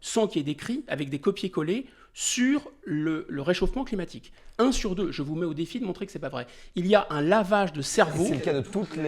sans qu'il y ait d'écrit, avec des copier-coller sur le réchauffement climatique. 1 sur 2, je vous mets au défi de montrer que c'est pas vrai. Il y a un lavage de cerveau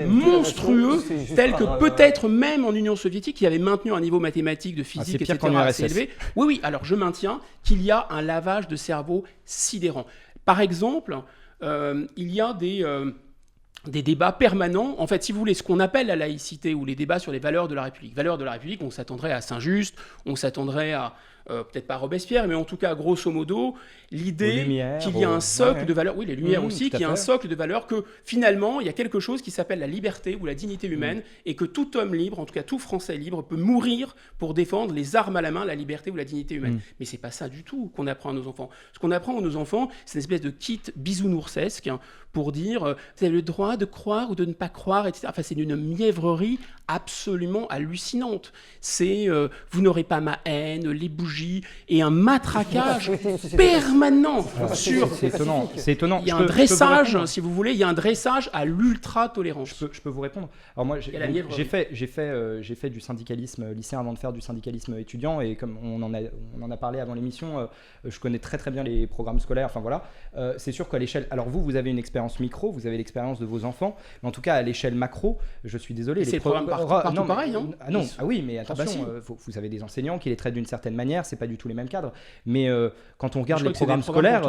monstrueux, tel que peut-être même en Union soviétique, qui avait maintenu un niveau mathématique, de physique, etc. assez élevé. Oui, alors je maintiens qu'il y a un lavage de cerveau sidérant. Par exemple, il y a des débats permanents, en fait, si vous voulez, ce qu'on appelle la laïcité ou les débats sur les valeurs de la République. Valeurs de la République, on s'attendrait à Saint-Just, on s'attendrait à, peut-être pas à Robespierre, mais en tout cas, grosso modo, l'idée qu'il y a un socle de valeurs, oui, les Lumières aussi, qu'il y a un socle de valeurs, que finalement, il y a quelque chose qui s'appelle la liberté ou la dignité humaine, et que tout homme libre, en tout cas tout Français libre, peut mourir pour défendre les armes à la main, la liberté ou la dignité humaine. Mais c'est pas ça du tout qu'on apprend à nos enfants. Ce qu'on apprend à nos enfants, c'est une espèce de kit bisounoursesque, pour dire vous avez le droit de croire ou de ne pas croire, etc. Enfin, c'est une mièvrerie absolument hallucinante. C'est vous n'aurez pas ma haine, les bougies, et un matraquage permanent sur... C'est étonnant. Il y a un dressage, si vous voulez, il y a un dressage à l'ultra-tolérance. Je peux vous répondre. Alors moi, j'ai fait du syndicalisme lycéen avant de faire du syndicalisme étudiant, et comme on en a parlé avant l'émission, je connais très très bien les programmes scolaires. Enfin voilà, c'est sûr qu'à l'échelle... Alors vous avez une expérience micro, vous avez l'expérience de vos enfants, mais en tout cas à l'échelle macro, je suis désolé. C'est le programme partout pareil, hein. Oui, mais attention, vous avez des enseignants qui les traitent d'une certaine manière, c'est pas du tout les mêmes cadres. Mais quand on regarde les programmes scolaires,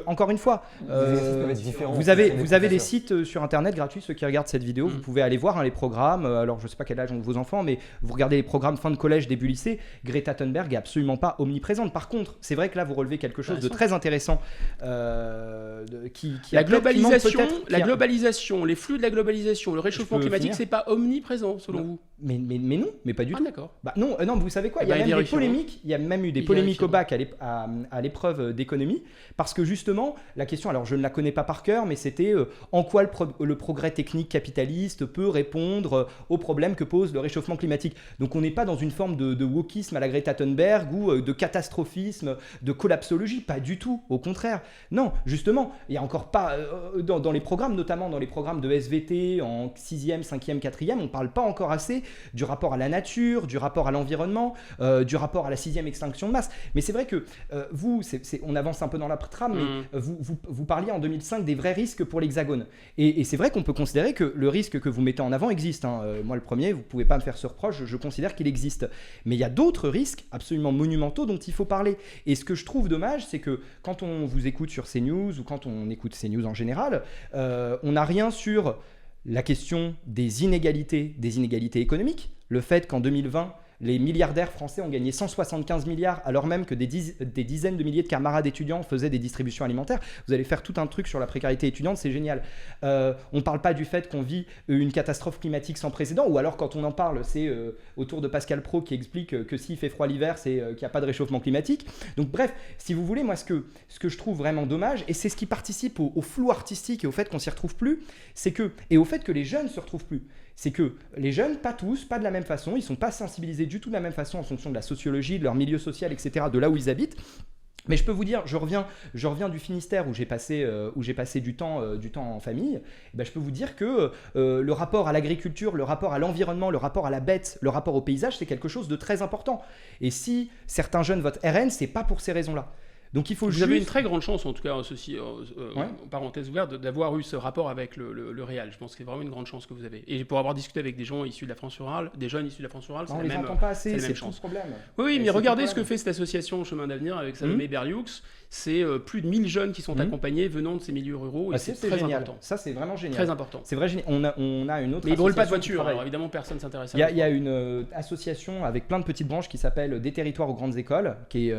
encore une fois, vous avez des sites sur internet gratuits, ceux qui regardent cette vidéo, vous pouvez aller voir les programmes. Alors je sais pas quel âge ont vos enfants, mais vous regardez les programmes fin de collège, début lycée. Greta Thunberg est absolument pas omniprésente. Par contre, c'est vrai que là vous relevez quelque chose de très intéressant. La globalisation, les flux de la globalisation, le réchauffement climatique, c'est pas omniprésent selon vous? Mais non, mais pas du tout. D'accord. Bah non, vous savez quoi, il y a même eu des polémiques au bac à l'épreuve d'économie, parce que justement, la question, alors je ne la connais pas par cœur, mais c'était en quoi le progrès technique capitaliste peut répondre aux problèmes que pose le réchauffement climatique. Donc on n'est pas dans une forme de wokisme à la Greta Thunberg ou de catastrophisme, de collapsologie, pas du tout, au contraire. Non, justement, il n'y a encore pas, dans les programmes, notamment dans les programmes de SVT en 6e, 5e, 4e, on ne parle pas encore assez du rapport à la nature, du rapport à l'environnement, du rapport à la 6e extinction de masse. Mais c'est vrai que on avance un peu dans la trame, mais vous parliez en 2005 des vrais risques pour l'Hexagone. Et c'est vrai qu'on peut considérer que le risque que vous mettez en avant existe. Moi, le premier, vous ne pouvez pas me faire ce reproche, je considère qu'il existe. Mais il y a d'autres risques absolument monumentaux dont il faut parler. Et ce que je trouve dommage, c'est que quand on vous écoute sur CNews ou quand on écoute CNews en général, on n'a rien sur la question des inégalités économiques, le fait qu'en 2020, les milliardaires français ont gagné 175 milliards alors même que des dizaines de milliers de camarades étudiants faisaient des distributions alimentaires. Vous allez faire tout un truc sur la précarité étudiante, c'est génial. On ne parle pas du fait qu'on vit une catastrophe climatique sans précédent, ou alors quand on en parle, c'est autour de Pascal Praud qui explique que s'il fait froid l'hiver, c'est qu'il n'y a pas de réchauffement climatique. Donc bref, si vous voulez, moi ce que je trouve vraiment dommage, et c'est ce qui participe au flou artistique et au fait qu'on ne s'y retrouve plus, et au fait que les jeunes ne se retrouvent plus, c'est que les jeunes, pas tous, pas de la même façon, ils ne sont pas sensibilisés du tout de la même façon en fonction de la sociologie, de leur milieu social, etc., de là où ils habitent. Mais je peux vous dire, je reviens du Finistère où j'ai passé du temps en famille. Et ben je peux vous dire que le rapport à l'agriculture, le rapport à l'environnement, le rapport à la bête, le rapport au paysage, c'est quelque chose de très important. Et si certains jeunes votent RN, c'est pas pour ces raisons-là. Donc il faut Vous avez une très grande chance, en tout cas, en parenthèse ouverte, d'avoir eu ce rapport avec le réel. Je pense que c'est vraiment une grande chance que vous avez. Et pour avoir discuté avec des gens issus de la France rurale, des jeunes issus de la France rurale, c'est la même chance. On les entend pas assez, c'est tout le problème. Oui, mais regardez ce que fait cette association Chemin d'avenir avec Salomé Berlioux. C'est plus de 1000 jeunes qui sont accompagnés venant de ces milieux ruraux. Et c'est très important. Ça, c'est vraiment génial. Très important. C'est vrai, on a une autre. Mais ils ne brûlent pas de voiture, alors évidemment, personne ne s'intéresse à ça. Il y a une association avec plein de petites branches qui s'appelle Des territoires aux grandes écoles, qui est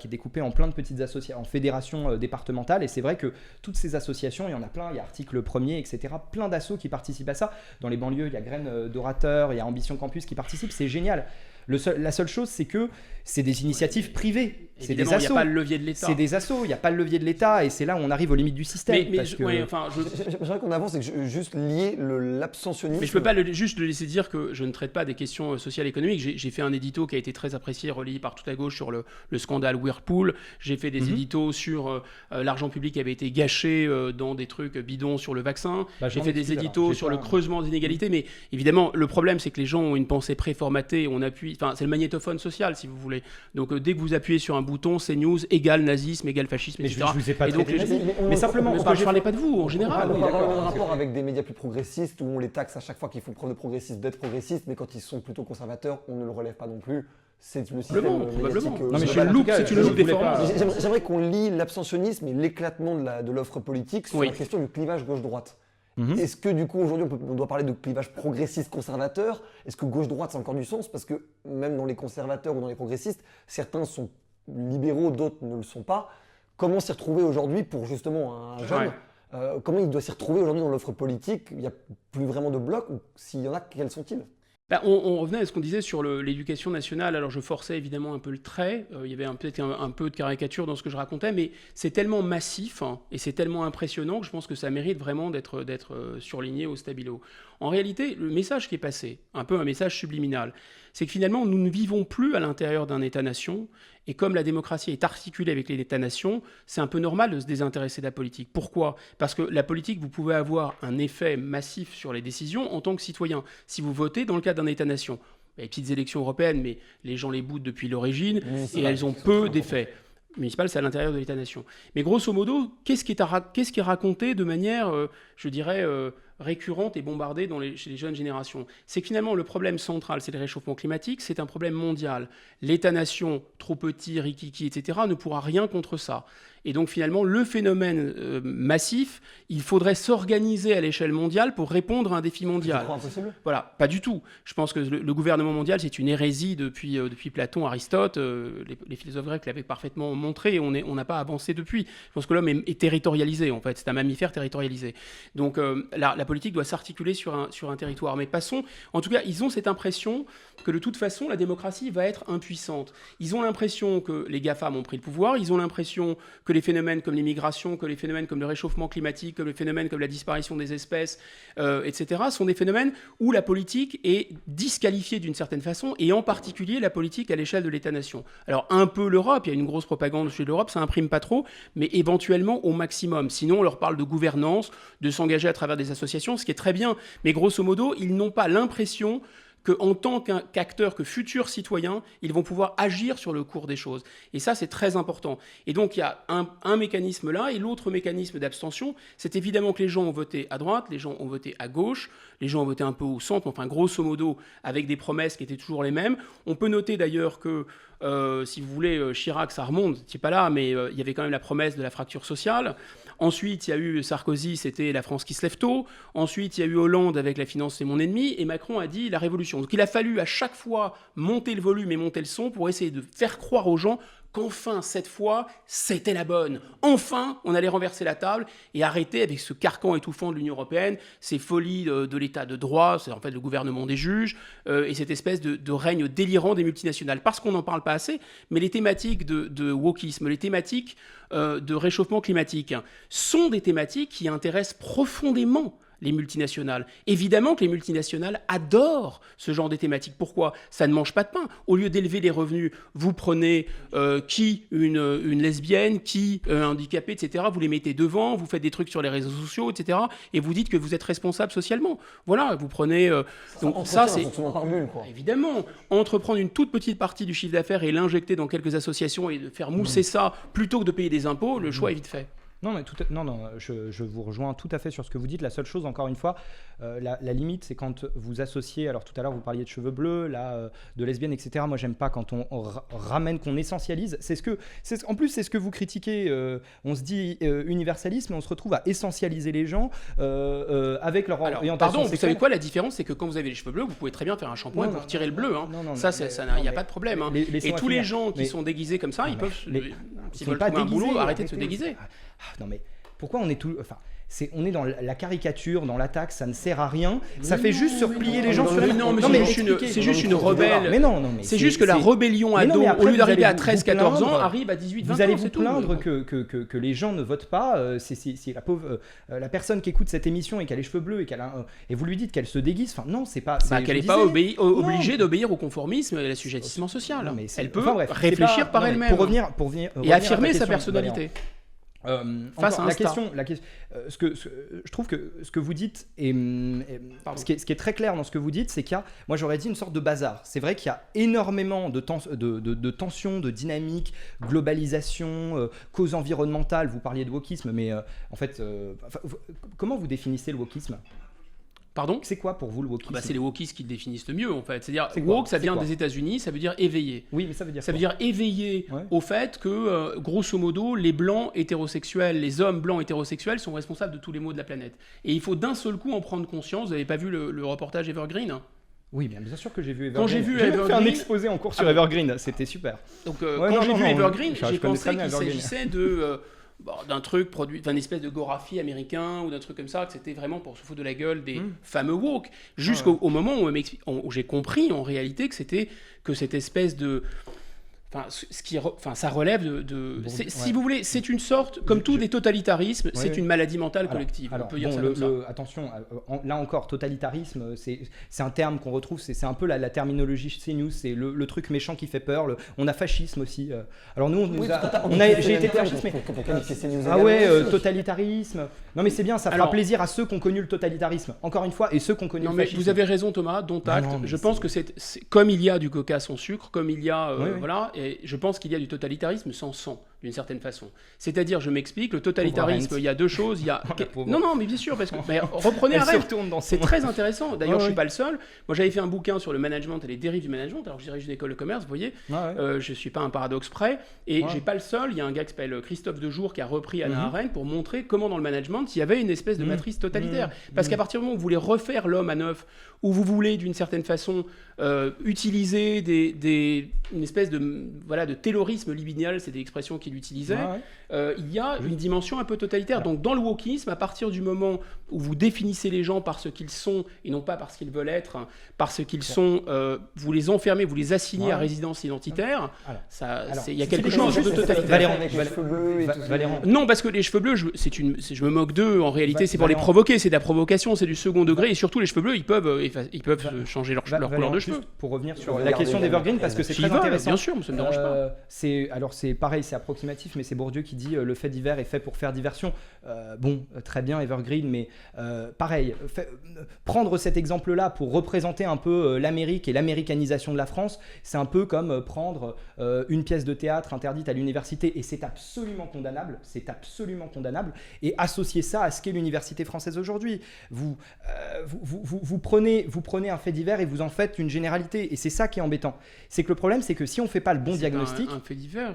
découpée en plein de petites associations, en fédérations départementales. Et c'est vrai que toutes ces associations, il y en a plein, il y a Article 1er, etc. Plein d'assos qui participent à ça. Dans les banlieues, il y a Graines d'orateurs, il y a Ambition Campus qui participent. C'est génial. La seule chose, c'est que c'est des initiatives privées. C'est des assos. Il n'y a pas le levier de l'État. C'est des assos, il n'y a pas le levier de l'État. Et c'est là où on arrive aux limites du système. J'aimerais qu'on avance et que juste lier l'abstentionnisme. Mais je ne peux pas juste le laisser dire que je ne traite pas des questions sociales et économiques. J'ai fait un édito qui a été très apprécié, relayé par tout à gauche sur le scandale Whirlpool. J'ai fait des éditos sur l'argent public qui avait été gâché dans des trucs bidons sur le vaccin. J'ai fait des éditos sur le creusement des inégalités. Mais évidemment, le problème, c'est que les gens ont une pensée préformatée. On appuie. Enfin, c'est le magnétophone social, si vous voulez. Donc, dès que vous appuyez sur un bouton, c'est news égale nazisme, égale fascisme, etc. Je vous ai pas traité mais simplement, je ne parlais pas de vous, en général. On parle d'un rapport avec des médias plus progressistes où on les taxe à chaque fois qu'ils font preuve de progressisme d'être progressistes, mais quand ils sont plutôt conservateurs, on ne le relève pas non plus. C'est le système médiatique. Non, mais c'est une loupe déformante. J'aimerais qu'on lie l'abstentionnisme et l'éclatement de l'offre politique sur la question du clivage gauche-droite. Est-ce que du coup aujourd'hui on doit parler de clivage progressiste-conservateur? Est-ce que gauche-droite ça a encore du sens? Parce que même dans les conservateurs ou dans les progressistes, certains sont libéraux, d'autres ne le sont pas. Comment s'y retrouver aujourd'hui pour justement un jeune comment il doit s'y retrouver aujourd'hui dans l'offre politique? Il n'y a plus vraiment de bloc, ou s'il y en a, quels sont-ils? On revenait à ce qu'on disait sur l'éducation nationale. Alors je forçais évidemment un peu le trait, il y avait peut-être un peu de caricature dans ce que je racontais, mais c'est tellement massif et c'est tellement impressionnant que je pense que ça mérite vraiment d'être surligné au stabilo. En réalité, le message qui est passé, un peu un message subliminal, c'est que finalement nous ne vivons plus à l'intérieur d'un État-nation, et comme la démocratie est articulée avec les États-nations, c'est un peu normal de se désintéresser de la politique. Pourquoi ? Parce que la politique, vous pouvez avoir un effet massif sur les décisions en tant que citoyen. Si vous votez dans le cadre d'un État-nation, il y a les petites élections européennes, mais les gens les boutent depuis l'origine, et elles ont peu d'effets. Municipal, c'est à l'intérieur de l'État-nation. Mais grosso modo, qu'est-ce qui est raconté de manière, je dirais, récurrente et bombardée chez les jeunes générations? C'est que finalement, le problème central, c'est le réchauffement climatique, c'est un problème mondial. L'État-nation, trop petit, rikiki, etc., ne pourra rien contre ça. Et donc finalement, le phénomène massif, il faudrait s'organiser à l'échelle mondiale pour répondre à un défi mondial. Tu crois impossible ? Voilà, pas du tout. Je pense que le gouvernement mondial, c'est une hérésie depuis Platon, Aristote. Les philosophes grecs l'avaient parfaitement montré et on n'a pas avancé depuis. Je pense que l'homme est territorialisé, en fait. C'est un mammifère territorialisé. Donc la politique doit s'articuler sur un territoire. Mais passons, en tout cas, ils ont cette impression que de toute façon, la démocratie va être impuissante. Ils ont l'impression que les GAFAM ont pris le pouvoir, ils ont l'impression que les phénomènes comme l'immigration, que les phénomènes comme le réchauffement climatique, que les phénomènes comme la disparition des espèces, etc., sont des phénomènes où la politique est disqualifiée d'une certaine façon, et en particulier la politique à l'échelle de l'État-nation. Alors un peu l'Europe, il y a une grosse propagande chez l'Europe, ça imprime pas trop, mais éventuellement au maximum. Sinon, on leur parle de gouvernance, de s'engager à travers des associations, ce qui est très bien, mais grosso modo, ils n'ont pas l'impression qu'en tant qu'acteurs, que futurs citoyens, ils vont pouvoir agir sur le cours des choses. Et ça, c'est très important. Et donc, il y a un mécanisme là, et l'autre mécanisme d'abstention, c'est évidemment que les gens ont voté à droite, les gens ont voté à gauche, les gens ont voté un peu au centre, enfin, grosso modo, avec des promesses qui étaient toujours les mêmes. On peut noter d'ailleurs que, si vous voulez, Chirac, ça remonte, c'est pas là, mais il y avait quand même la promesse de la fracture sociale. Ensuite, il y a eu Sarkozy, c'était la France qui se lève tôt. Ensuite, il y a eu Hollande avec la finance c'est mon ennemi. Et Macron a dit la révolution. Donc il a fallu à chaque fois monter le volume et monter le son pour essayer de faire croire aux gens qu'enfin, cette fois, c'était la bonne. Enfin, on allait renverser la table et arrêter avec ce carcan étouffant de l'Union européenne, ces folies de l'état de droit, c'est en fait le gouvernement des juges, et cette espèce de règne délirant des multinationales. Parce qu'on n'en parle pas assez, mais les thématiques de wokisme, les thématiques de réchauffement climatique sont des thématiques qui intéressent profondément les multinationales. Évidemment que les multinationales adorent ce genre de thématiques. Pourquoi ? Ça ne mange pas de pain. Au lieu d'élever les revenus, vous prenez une lesbienne, un handicapé, etc. Vous les mettez devant, vous faites des trucs sur les réseaux sociaux, etc. Et vous dites que vous êtes responsable socialement. Voilà, vous prenez... donc ça, c'est... Évidemment, entreprendre une toute petite partie du chiffre d'affaires et l'injecter dans quelques associations et de faire mousser ça plutôt que de payer des impôts, le choix est vite fait. Non, mais je vous rejoins tout à fait sur ce que vous dites. La seule chose, encore une fois, la limite, c'est quand vous associez, alors tout à l'heure vous parliez de cheveux bleus, là, de lesbiennes, etc. Moi, j'aime pas quand on ramène, qu'on essentialise. En plus, c'est ce que vous critiquez. On se dit universalisme, et on se retrouve à essentialiser les gens avec leur orientation pardon, sexuelle. vous savez quoi, la différence, c'est que quand vous avez les cheveux bleus, vous pouvez très bien faire un shampoing pour retirer le bleu. Hein. Il n'y a pas de problème. Hein. Et tous les gens qui sont déguisés comme ça, ils peuvent, s'ils veulent trouver un boulot, arrêter de se déguiser. Non mais pourquoi on est tout... Enfin, on est dans la caricature, dans l'attaque, ça ne sert à rien. Ça fait juste surplier les gens sur les... Non, mais c'est juste une rebelle. Mais non, c'est juste que la rébellion ado, au lieu d'arriver à 13-14 ans, arrive à 18-20 ans. Vous allez vous plaindre que les gens ne votent pas. C'est la pauvre... la personne qui écoute cette émission et qui a les cheveux bleus et vous lui dites qu'elle se déguise. Enfin, non, c'est pas... qu'elle n'est pas obligée d'obligée au conformisme et à l'assujettissement social. Elle peut réfléchir par elle-même. Pour revenir et affirmer sa personnalité. Face à la question, je trouve que ce que vous dites ce qui est très clair dans ce que vous dites, c'est qu'il y a, moi j'aurais dit une sorte de bazar. C'est vrai qu'il y a énormément de tensions, de dynamique, globalisation, causes environnementales. Vous parliez de wokisme, mais en fait, comment vous définissez le wokisme ? Pardon ? C'est quoi pour vous le wokisme ? C'est les wokistes qui le définissent le mieux en fait. C'est-à-dire woke, ça vient des États-Unis, ça veut dire éveillé. Oui, mais ça veut dire ça veut dire éveillé au fait que grosso modo, les blancs hétérosexuels, les hommes blancs hétérosexuels sont responsables de tous les maux de la planète. Et il faut d'un seul coup en prendre conscience. Vous n'avez pas vu le reportage Evergreen ? Oui, bien sûr que j'ai vu Evergreen. Quand j'ai vu Evergreen, fait un exposé en cours sur Evergreen, c'était super. Donc quand j'ai vu Evergreen, j'ai pensé qu'il s'agissait d'un truc produit, d'une espèce de Gorafi américain ou d'un truc comme ça, que c'était vraiment pour se foutre de la gueule des fameux woke. Jusqu'au moment où j'ai compris en réalité que cette espèce de... ça relève si vous voulez, c'est une sorte, comme tous les totalitarismes, c'est une maladie mentale collective. On peut dire ça comme ça. Attention, là encore, totalitarisme, c'est un terme qu'on retrouve, c'est un peu la terminologie chez nous, c'est le truc méchant qui fait peur. On a fascisme aussi. Alors nous, j'ai été fasciste, mais totalitarisme. Non mais c'est bien, ça fera plaisir à ceux qui ont connu le totalitarisme. Encore une fois, et ceux qui ont connu le fascisme. Vous avez raison Thomas, dont acte. Je pense que c'est comme il y a du coca sans sucre, comme il y a voilà. Et je pense qu'il y a du totalitarisme sans sang. d'une certaine façon. C'est-à-dire, je m'explique, le totalitarisme, il y a deux choses. Il y a... non, mais bien sûr, parce que reprenez un rêve. C'est très intéressant. D'ailleurs, je suis pas le seul. Moi, j'avais fait un bouquin sur le management et les dérives du management. Alors, je dirige une école de commerce, vous voyez. Je suis pas un paradoxe près. Et j'ai pas le seul. Il y a un gars qui s'appelle Christophe Dejour qui a repris Hannah Arendt pour montrer comment dans le management, il y avait une espèce de matrice totalitaire. Parce qu'à partir du moment où vous voulez refaire l'homme à neuf, où vous voulez d'une certaine façon utiliser une espèce de taylorisme libidinal, c'est des expressions qu'il utilisait, il y a une dimension un peu totalitaire. Donc dans le wokisme, à partir du moment où vous définissez les gens par ce qu'ils sont et non pas par ce qu'ils veulent être, par ce qu'ils sont, vous les enfermez, vous les assignez à résidence identitaire, il y a quelque chose de totalitaire. Valéran. Non, parce que les cheveux bleus, je me moque d'eux, en réalité c'est pour les provoquer, c'est de la provocation, c'est du second degré, et surtout les cheveux bleus, ils peuvent changer leur couleur de cheveux. Pour revenir sur la question d'Evergreen, parce que c'est très intéressant. Bien sûr, ça ne me dérange pas. C'est pareil, c'est approximatif, mais c'est Bourdieu qui dit le fait divers est fait pour faire diversion. Très bien Evergreen, mais pareil, prendre cet exemple-là pour représenter un peu l'Amérique et l'américanisation de la France, c'est un peu comme prendre une pièce de théâtre interdite à l'université, et c'est absolument condamnable, et associer ça à ce qu'est l'université française aujourd'hui. Vous prenez un fait divers et vous en faites une généralité, et c'est ça qui est embêtant. C'est que le problème, c'est que si on ne fait pas le bon diagnostic... Un fait divers,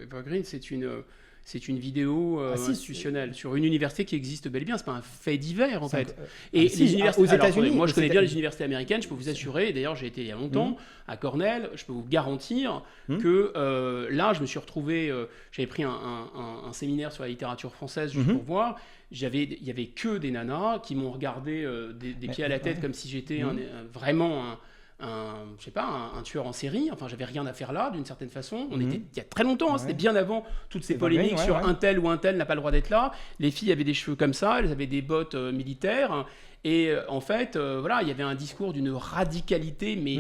Evergreen, c'est une vidéo institutionnelle sur une université qui existe bel et bien. C'est pas un fait divers en fait. Et les universités aux États-Unis, moi je connais bien les universités américaines. Je peux vous assurer. D'ailleurs, j'ai été il y a longtemps à Cornell. Je peux vous garantir que là, je me suis retrouvé. J'avais pris un séminaire sur la littérature française juste pour voir. Il y avait que des nanas qui m'ont regardé des pieds à la tête comme si j'étais vraiment un tueur en série. Enfin, j'avais rien à faire là, d'une certaine façon. On était il y a très longtemps, c'était bien avant toutes ces polémiques sur un tel ou un tel n'a pas le droit d'être là. Les filles avaient des cheveux comme ça, elles avaient des bottes militaires. Et en fait, il y avait un discours d'une radicalité, mais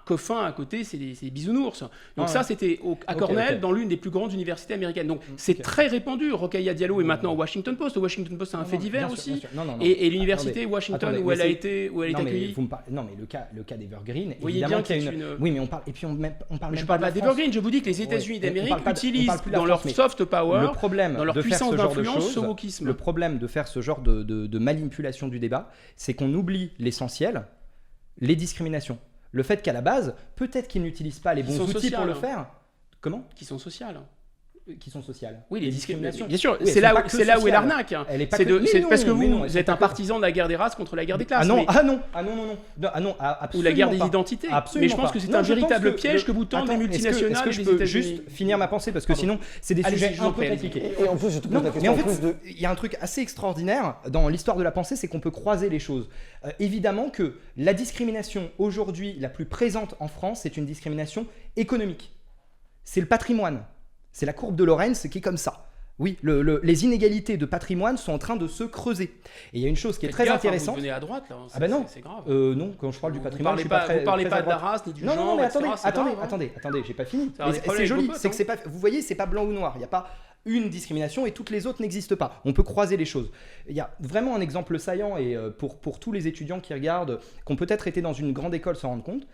Coffin à côté, c'est des bisounours. Donc ça, c'était à Cornell, dans l'une des plus grandes universités américaines. Donc c'est très répandu. Rokhaya Diallo est maintenant au Washington Post. Le Washington Post, c'est un fait divers aussi. Et l'université Washington, où elle est accueillie. Non, mais le cas d'Evergreen, évidemment qu'il y a une... Oui, mais on parle. Et puis on parle. Je parle pas d'Evergreen. Je vous dis que les États-Unis d'Amérique utilisent dans leur soft power, dans leur puissance d'influence, ce wokisme. Le problème de faire ce genre de manipulation du débat, c'est qu'on oublie l'essentiel, les discriminations. Le fait qu'à la base, peut-être qu'ils n'utilisent pas les bons outils pour le faire. Comment ? Qui sont sociales. Qui sont sociales. Oui, les discriminations. Bien sûr, c'est là où est l'arnaque. C'est parce que vous êtes un partisan de la guerre des races contre la guerre des classes. Non, ou la guerre des identités. Mais je pense que c'est un véritable piège que vous tendent des multinationales. Est-ce que je peux juste finir ma pensée, parce que sinon, c'est des sujets un peu compliqués. Et en plus, je te pose la question. Mais en fait, il y a un truc assez extraordinaire dans l'histoire de la pensée, c'est qu'on peut croiser les choses. Évidemment que la discrimination aujourd'hui la plus présente en France, c'est une discrimination économique. C'est le patrimoine. C'est la courbe de Lorenz qui est comme ça. Oui, les inégalités de patrimoine sont en train de se creuser. Et il y a une chose qui est très intéressante. Vous venez à droite là. C'est grave. Non, quand je parle du patrimoine, vous parlez pas de la race ni du genre. Non, mais attendez, j'ai pas fini. C'est joli. C'est que c'est pas. Vous voyez, c'est pas blanc ou noir. Il y a pas une discrimination et toutes les autres n'existent pas. On peut croiser les choses. Il y a vraiment un exemple saillant, et pour tous les étudiants qui regardent, qui ont peut-être été dans une grande école sans rendre compte.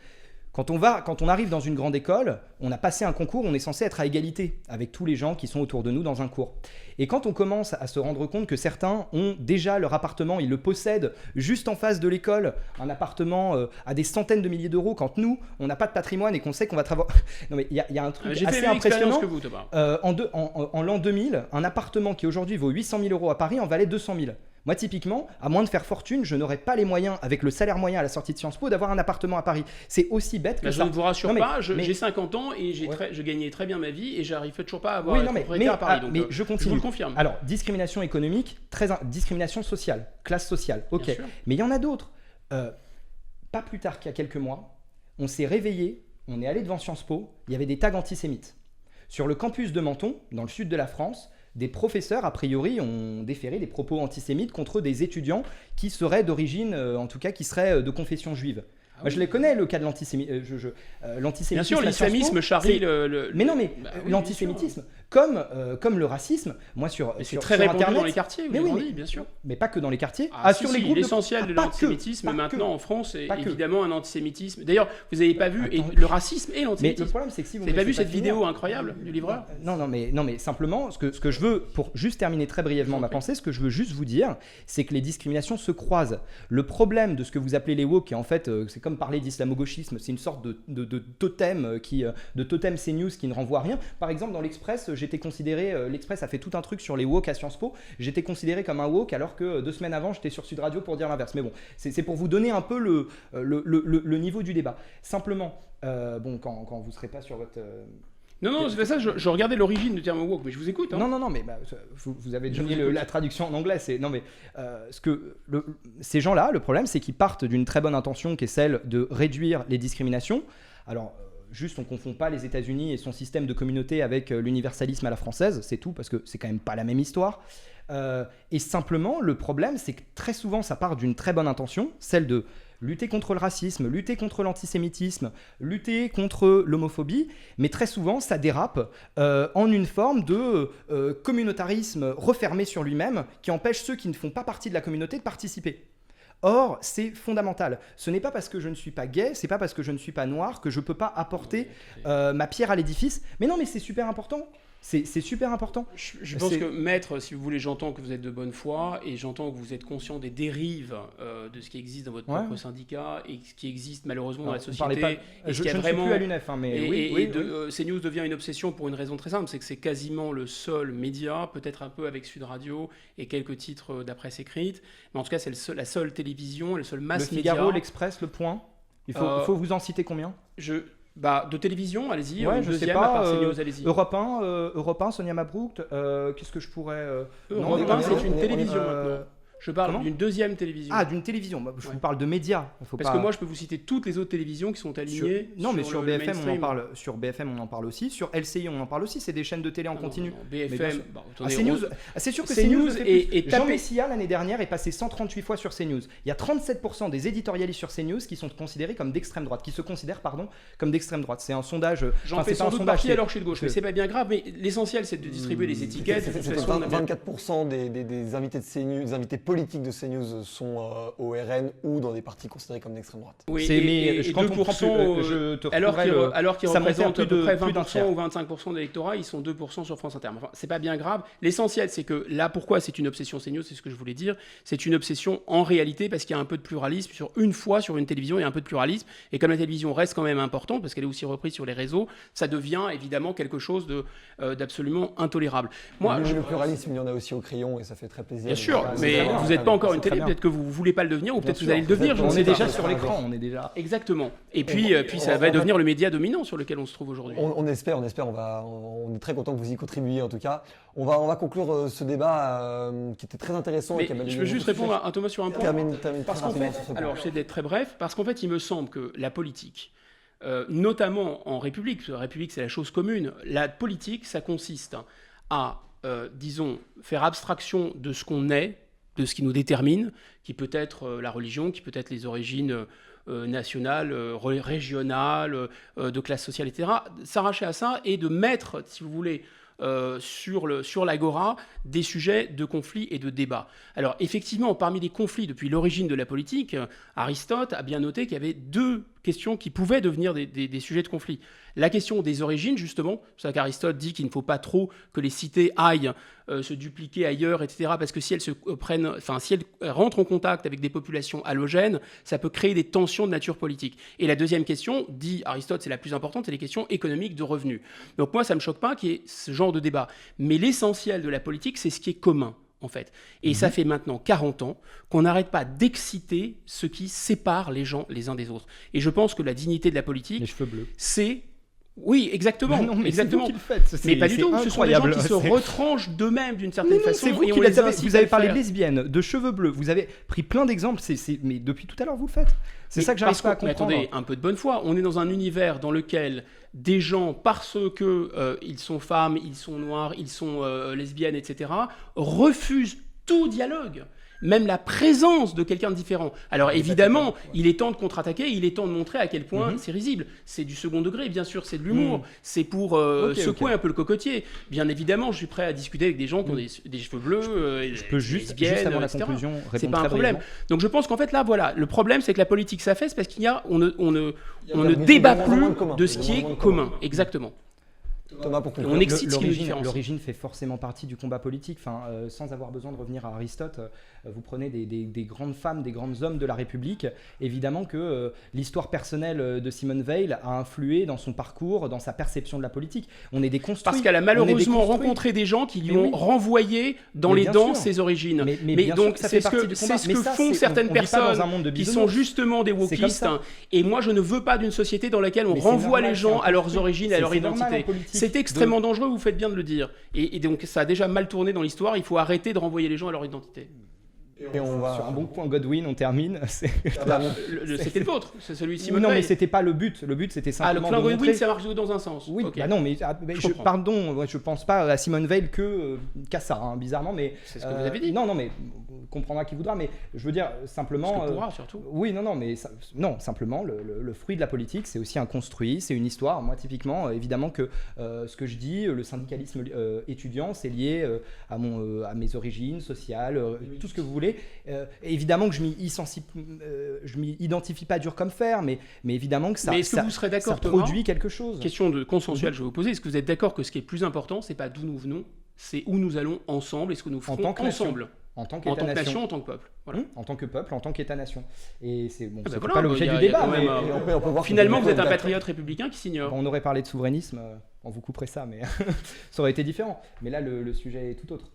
Quand on arrive dans une grande école, on a passé un concours, on est censé être à égalité avec tous les gens qui sont autour de nous dans un cours. Et quand on commence à se rendre compte que certains ont déjà leur appartement, ils le possèdent juste en face de l'école, un appartement à des centaines de milliers d'euros, quand nous, on n'a pas de patrimoine et qu'on sait qu'on va travailler... Non mais il y a un truc assez impressionnant. En l'an 2000, un appartement qui aujourd'hui vaut 800 000 euros à Paris en valait 200 000. Moi, typiquement, à moins de faire fortune, je n'aurais pas les moyens, avec le salaire moyen à la sortie de Sciences Po, d'avoir un appartement à Paris. C'est aussi bête que ça. Je ne vous rassure pas, j'ai 50 ans et je gagnais très bien ma vie et j'arrive toujours pas à avoir une propriété à Paris. Donc, je continue. Je vous le confirme. Alors, discrimination économique, discrimination sociale, classe sociale, ok. Mais il y en a d'autres. Pas plus tard qu'il y a quelques mois, on s'est réveillé, on est allé devant Sciences Po, il y avait des tags antisémites. Sur le campus de Menton, dans le sud de la France, des professeurs, a priori, ont déféré des propos antisémites contre des étudiants qui seraient d'origine, en tout cas, qui seraient de confession juive. Moi, je les connais, le cas de l'antisémitisme. L'antisémitisme. Bien sûr, l'islamisme charrie le. Mais non, mais oui, l'antisémitisme, comme le racisme, moi sur c'est sur très sur répandu Internet, dans les quartiers, mais oui, oui, bien sûr. mais pas que dans les quartiers. Sur les si, groupes l'essentiel de pas l'antisémitisme que, maintenant en France est pas que. évidemment un antisémitisme. D'ailleurs, vous n'avez pas vu Attends. le racisme et Mais le l'antisémitisme. problème, c'est que si vous Vous n'avez pas vu laissez cette finir- vidéo incroyable du livreur? Non, mais simplement, ce que je veux, pour juste terminer très brièvement ma pensée, ce que je veux juste vous dire, c'est que les discriminations se croisent. Le problème de ce que vous appelez les woke, et en fait, c'est comme parler d'islamo-gauchisme, c'est une sorte de totem de totem CNews qui ne renvoie à rien. Par exemple, dans l'Express, j'étais considéré, l'Express a fait tout un truc sur les woke à Sciences Po, j'étais considéré comme un woke alors que 2 semaines avant, j'étais sur Sud Radio pour dire l'inverse. Mais bon, c'est pour vous donner un peu le niveau du débat. Simplement, quand vous ne serez pas sur votre... Non, c'est pas ça, je regardais l'origine du terme woke, mais je vous écoute. Hein. Non, mais vous avez donné la traduction en anglais. Ces gens-là, le problème, c'est qu'ils partent d'une très bonne intention qui est celle de réduire les discriminations. Alors, juste, on ne confond pas les États-Unis et son système de communauté avec l'universalisme à la française, c'est tout, parce que c'est quand même pas la même histoire. Et simplement, le problème, c'est que très souvent, ça part d'une très bonne intention, celle de lutter contre le racisme, lutter contre l'antisémitisme, lutter contre l'homophobie, mais très souvent ça dérape en une forme de communautarisme refermé sur lui-même qui empêche ceux qui ne font pas partie de la communauté de participer. Or, c'est fondamental. Ce n'est pas parce que je ne suis pas gay, c'est pas parce que je ne suis pas noir que je ne peux pas apporter ma pierre à l'édifice. Mais non, mais c'est super important. C'est super important. Je pense que, maître, si vous voulez, j'entends que vous êtes de bonne foi et j'entends que vous êtes conscient des dérives de ce qui existe dans votre propre syndicat et ce qui existe malheureusement dans la société. Je ne suis plus à l'UNEF, mais CNews devient une obsession pour une raison très simple, c'est que c'est quasiment le seul média, peut-être un peu avec Sud Radio et quelques titres de la presse écrite, mais en tout cas c'est la seule télévision, le seul mass média. Le Figaro, l'Express, Le Point. Il faut vous en citer combien ? De télévision, allez-y. Je sais pas. À part CNews, allez-y. Europe 1, Sonia Mabrouk. Qu'est-ce que je pourrais... Europe 1, c'est une télévision maintenant. Je parle d'une deuxième télévision. Ah, d'une télévision. Je vous parle de médias. Parce que moi, je peux vous citer toutes les autres télévisions qui sont alignées. Mais sur BFM, on en parle. Sur BFM, on en parle aussi. Sur LCI, on en parle aussi. C'est des chaînes de télé en continu. BFM. CNews. C'est sûr que CNews est Jean Messia, l'année dernière, est passé 138 fois sur CNews. Il y a 37% des éditorialistes sur CNews qui sont considérés comme d'extrême droite, comme d'extrême droite. C'est un sondage. J'en fais sans doute partie alors que je suis de gauche. Mais c'est pas bien grave. Mais l'essentiel, c'est de distribuer les étiquettes. 24% des invités de CNews, des invités politiques de CNews sont au RN ou dans des partis considérés comme d'extrême droite. Oui, et 2%, alors qu'ils représentent à peu près 20% ou 25% de l'électorat, ils sont 2% sur France Inter. Enfin, c'est pas bien grave. L'essentiel, c'est que là, pourquoi c'est une obsession CNews, c'est ce que je voulais dire. C'est une obsession en réalité parce qu'il y a un peu de pluralisme. Sur une télévision, il y a un peu de pluralisme. Et comme la télévision reste quand même importante, parce qu'elle est aussi reprise sur les réseaux, ça devient évidemment quelque chose d'absolument intolérable. Le pluralisme, il y en a aussi au crayon et ça fait très plaisir. Bien sûr, mais vous n'êtes pas encore une télé, peut-être que vous ne voulez pas le devenir ou peut-être que vous allez le devenir. On est déjà sur l'écran, on est déjà. Exactement. Et puis ça va devenir le média dominant sur lequel on se trouve aujourd'hui. On espère, on est très content que vous y contribuiez en tout cas. On va conclure ce débat qui était très intéressant. Mais je veux juste répondre à Thomas sur un point. Termine parce qu'en fait, alors j'essaie d'être très bref, parce qu'en fait il me semble que la politique, notamment en République, parce que la République c'est la chose commune, la politique ça consiste à, disons, faire abstraction de ce qu'on est, de ce qui nous détermine, qui peut être la religion, qui peut être les origines nationales, régionales, de classe sociale, etc. S'arracher à ça et de mettre, si vous voulez, sur l'agora des sujets de conflit et de débat. Alors effectivement, parmi les conflits depuis l'origine de la politique, Aristote a bien noté qu'il y avait 2 questions qui pouvaient devenir des sujets de conflit. La question des origines, justement, c'est ça qu'Aristote dit qu'il ne faut pas trop que les cités aillent se dupliquer ailleurs, etc., parce que si elles rentrent en contact avec des populations allogènes, ça peut créer des tensions de nature politique. Et la deuxième question, dit Aristote, c'est la plus importante, c'est les questions économiques de revenus. Donc moi, ça ne me choque pas qu'il y ait ce genre de débat. Mais l'essentiel de la politique, c'est ce qui est commun, en fait. Et ça fait maintenant 40 ans qu'on n'arrête pas d'exciter ce qui sépare les gens les uns des autres. Et je pense que la dignité de la politique, les cheveux bleus, c'est... Oui, exactement. Non, mais exactement. C'est vous qui le faites. Mais pas du tout. Ce sont des gens qui se retranchent d'eux-mêmes d'une certaine façon. C'est vous qui les incitez. Vous avez parlé de lesbiennes, de cheveux bleus. Vous avez pris plein d'exemples. Mais depuis tout à l'heure, vous le faites. C'est ça que j'arrive pas à comprendre. Mais attendez, un peu de bonne foi. On est dans un univers dans lequel des gens, parce que ils sont femmes, ils sont noirs, ils sont lesbiennes, etc., refusent tout dialogue. même la présence de quelqu'un de différent. Alors évidemment, il est temps de contre-attaquer, il est temps de montrer à quel point c'est risible. C'est du second degré, bien sûr, c'est de l'humour, c'est pour secouer un peu le cocotier. Bien évidemment, je suis prêt à discuter avec des gens qui ont des cheveux bleus, je peux juste avant la conclusion c'est répondre pas un très problème. brièvement. Donc je pense qu'en fait là, voilà, le problème c'est que la politique s'affaisse parce on ne débat plus de ce qui est commun. Exactement. Thomas, pour conclure. On excite ce qui nous différencie. L'origine fait forcément partie du combat politique. Enfin, sans avoir besoin de revenir à Aristote, vous prenez des grandes femmes, des grands hommes de la République. Évidemment que l'histoire personnelle de Simone Veil a influé dans son parcours, dans sa perception de la politique. On est déconstruits. Parce qu'elle a malheureusement rencontré des gens qui lui ont renvoyé dans les dents ses origines. Mais donc c'est ce que font certaines personnes qui sont justement des wokistes. Et moi, je ne veux pas d'une société dans laquelle on renvoie les gens à leurs origines et à leur identité. C'est extrêmement dangereux, vous faites bien de le dire. Et donc ça a déjà mal tourné dans l'histoire, il faut arrêter de renvoyer les gens à leur identité. Et on va... Sur un bon point Godwin, on termine. C'était le vôtre, c'est celui de Simone Non, Veil. mais c'était pas le but. Le but, c'était simplement le de Godwin, montrer... ça marche dans un sens. Oui, okay. Bah non, mais je pense pas à Simone Veil qu'à ça, hein, bizarrement. Mais c'est ce que vous avez dit. Non, mais comprendra qui voudra. Mais je veux dire simplement. Ce que pourra surtout. Oui, non, simplement le fruit de la politique, c'est aussi un construit, c'est une histoire. Moi, typiquement, évidemment que ce que je dis, le syndicalisme étudiant, c'est lié à mes origines sociales, tout ce que vous voulez. Évidemment que je m'y identifie pas dur comme fer, mais évidemment que ça, mais est-ce que vous serez d'accord, ça produit quelque chose. Question de consensuelle, je vais vous poser. Est-ce que vous êtes d'accord que ce qui est plus important, c'est pas d'où nous venons, c'est où nous allons ensemble et ce que nous ferons ensemble. En tant qu'État-nation, en tant que peuple. Voilà. En tant que peuple, en tant qu'État-nation. Et c'est bon, c'est voilà, pas l'objet du débat, mais on peut voir finalement, vous êtes un patriote républicain qui s'ignore. On aurait parlé de souverainisme, on vous couperait ça, mais ça aurait été différent. Mais là, le sujet est tout autre.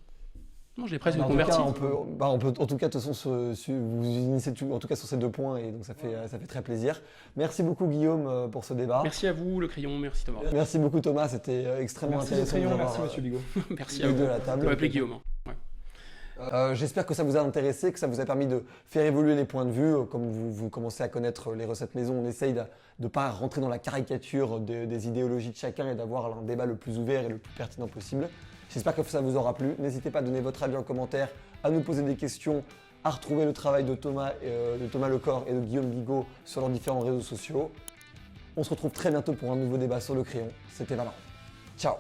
Non, j'ai presque converti. On peut, en tout cas, de toute façon, vous initiez en tout cas sur ces 2 points, et donc ça fait très plaisir. Merci beaucoup Guillaume pour ce débat. Merci à vous, le crayon. Merci Thomas. Merci beaucoup Thomas, c'était extrêmement intéressant. Merci Monsieur Bigot. Merci à vous. De la table. Je m'appelais Guillaume. Ouais. J'espère que ça vous a intéressé, que ça vous a permis de faire évoluer les points de vue. Comme vous commencez à connaître les recettes maison, on essaye de ne pas rentrer dans la caricature des idéologies de chacun et d'avoir un débat le plus ouvert et le plus pertinent possible. J'espère que ça vous aura plu. N'hésitez pas à donner votre avis en commentaire, à nous poser des questions, à retrouver le travail de Thomas Lecor et de Guillaume Bigot sur leurs différents réseaux sociaux. On se retrouve très bientôt pour un nouveau débat sur le crayon. C'était Valin. Ciao.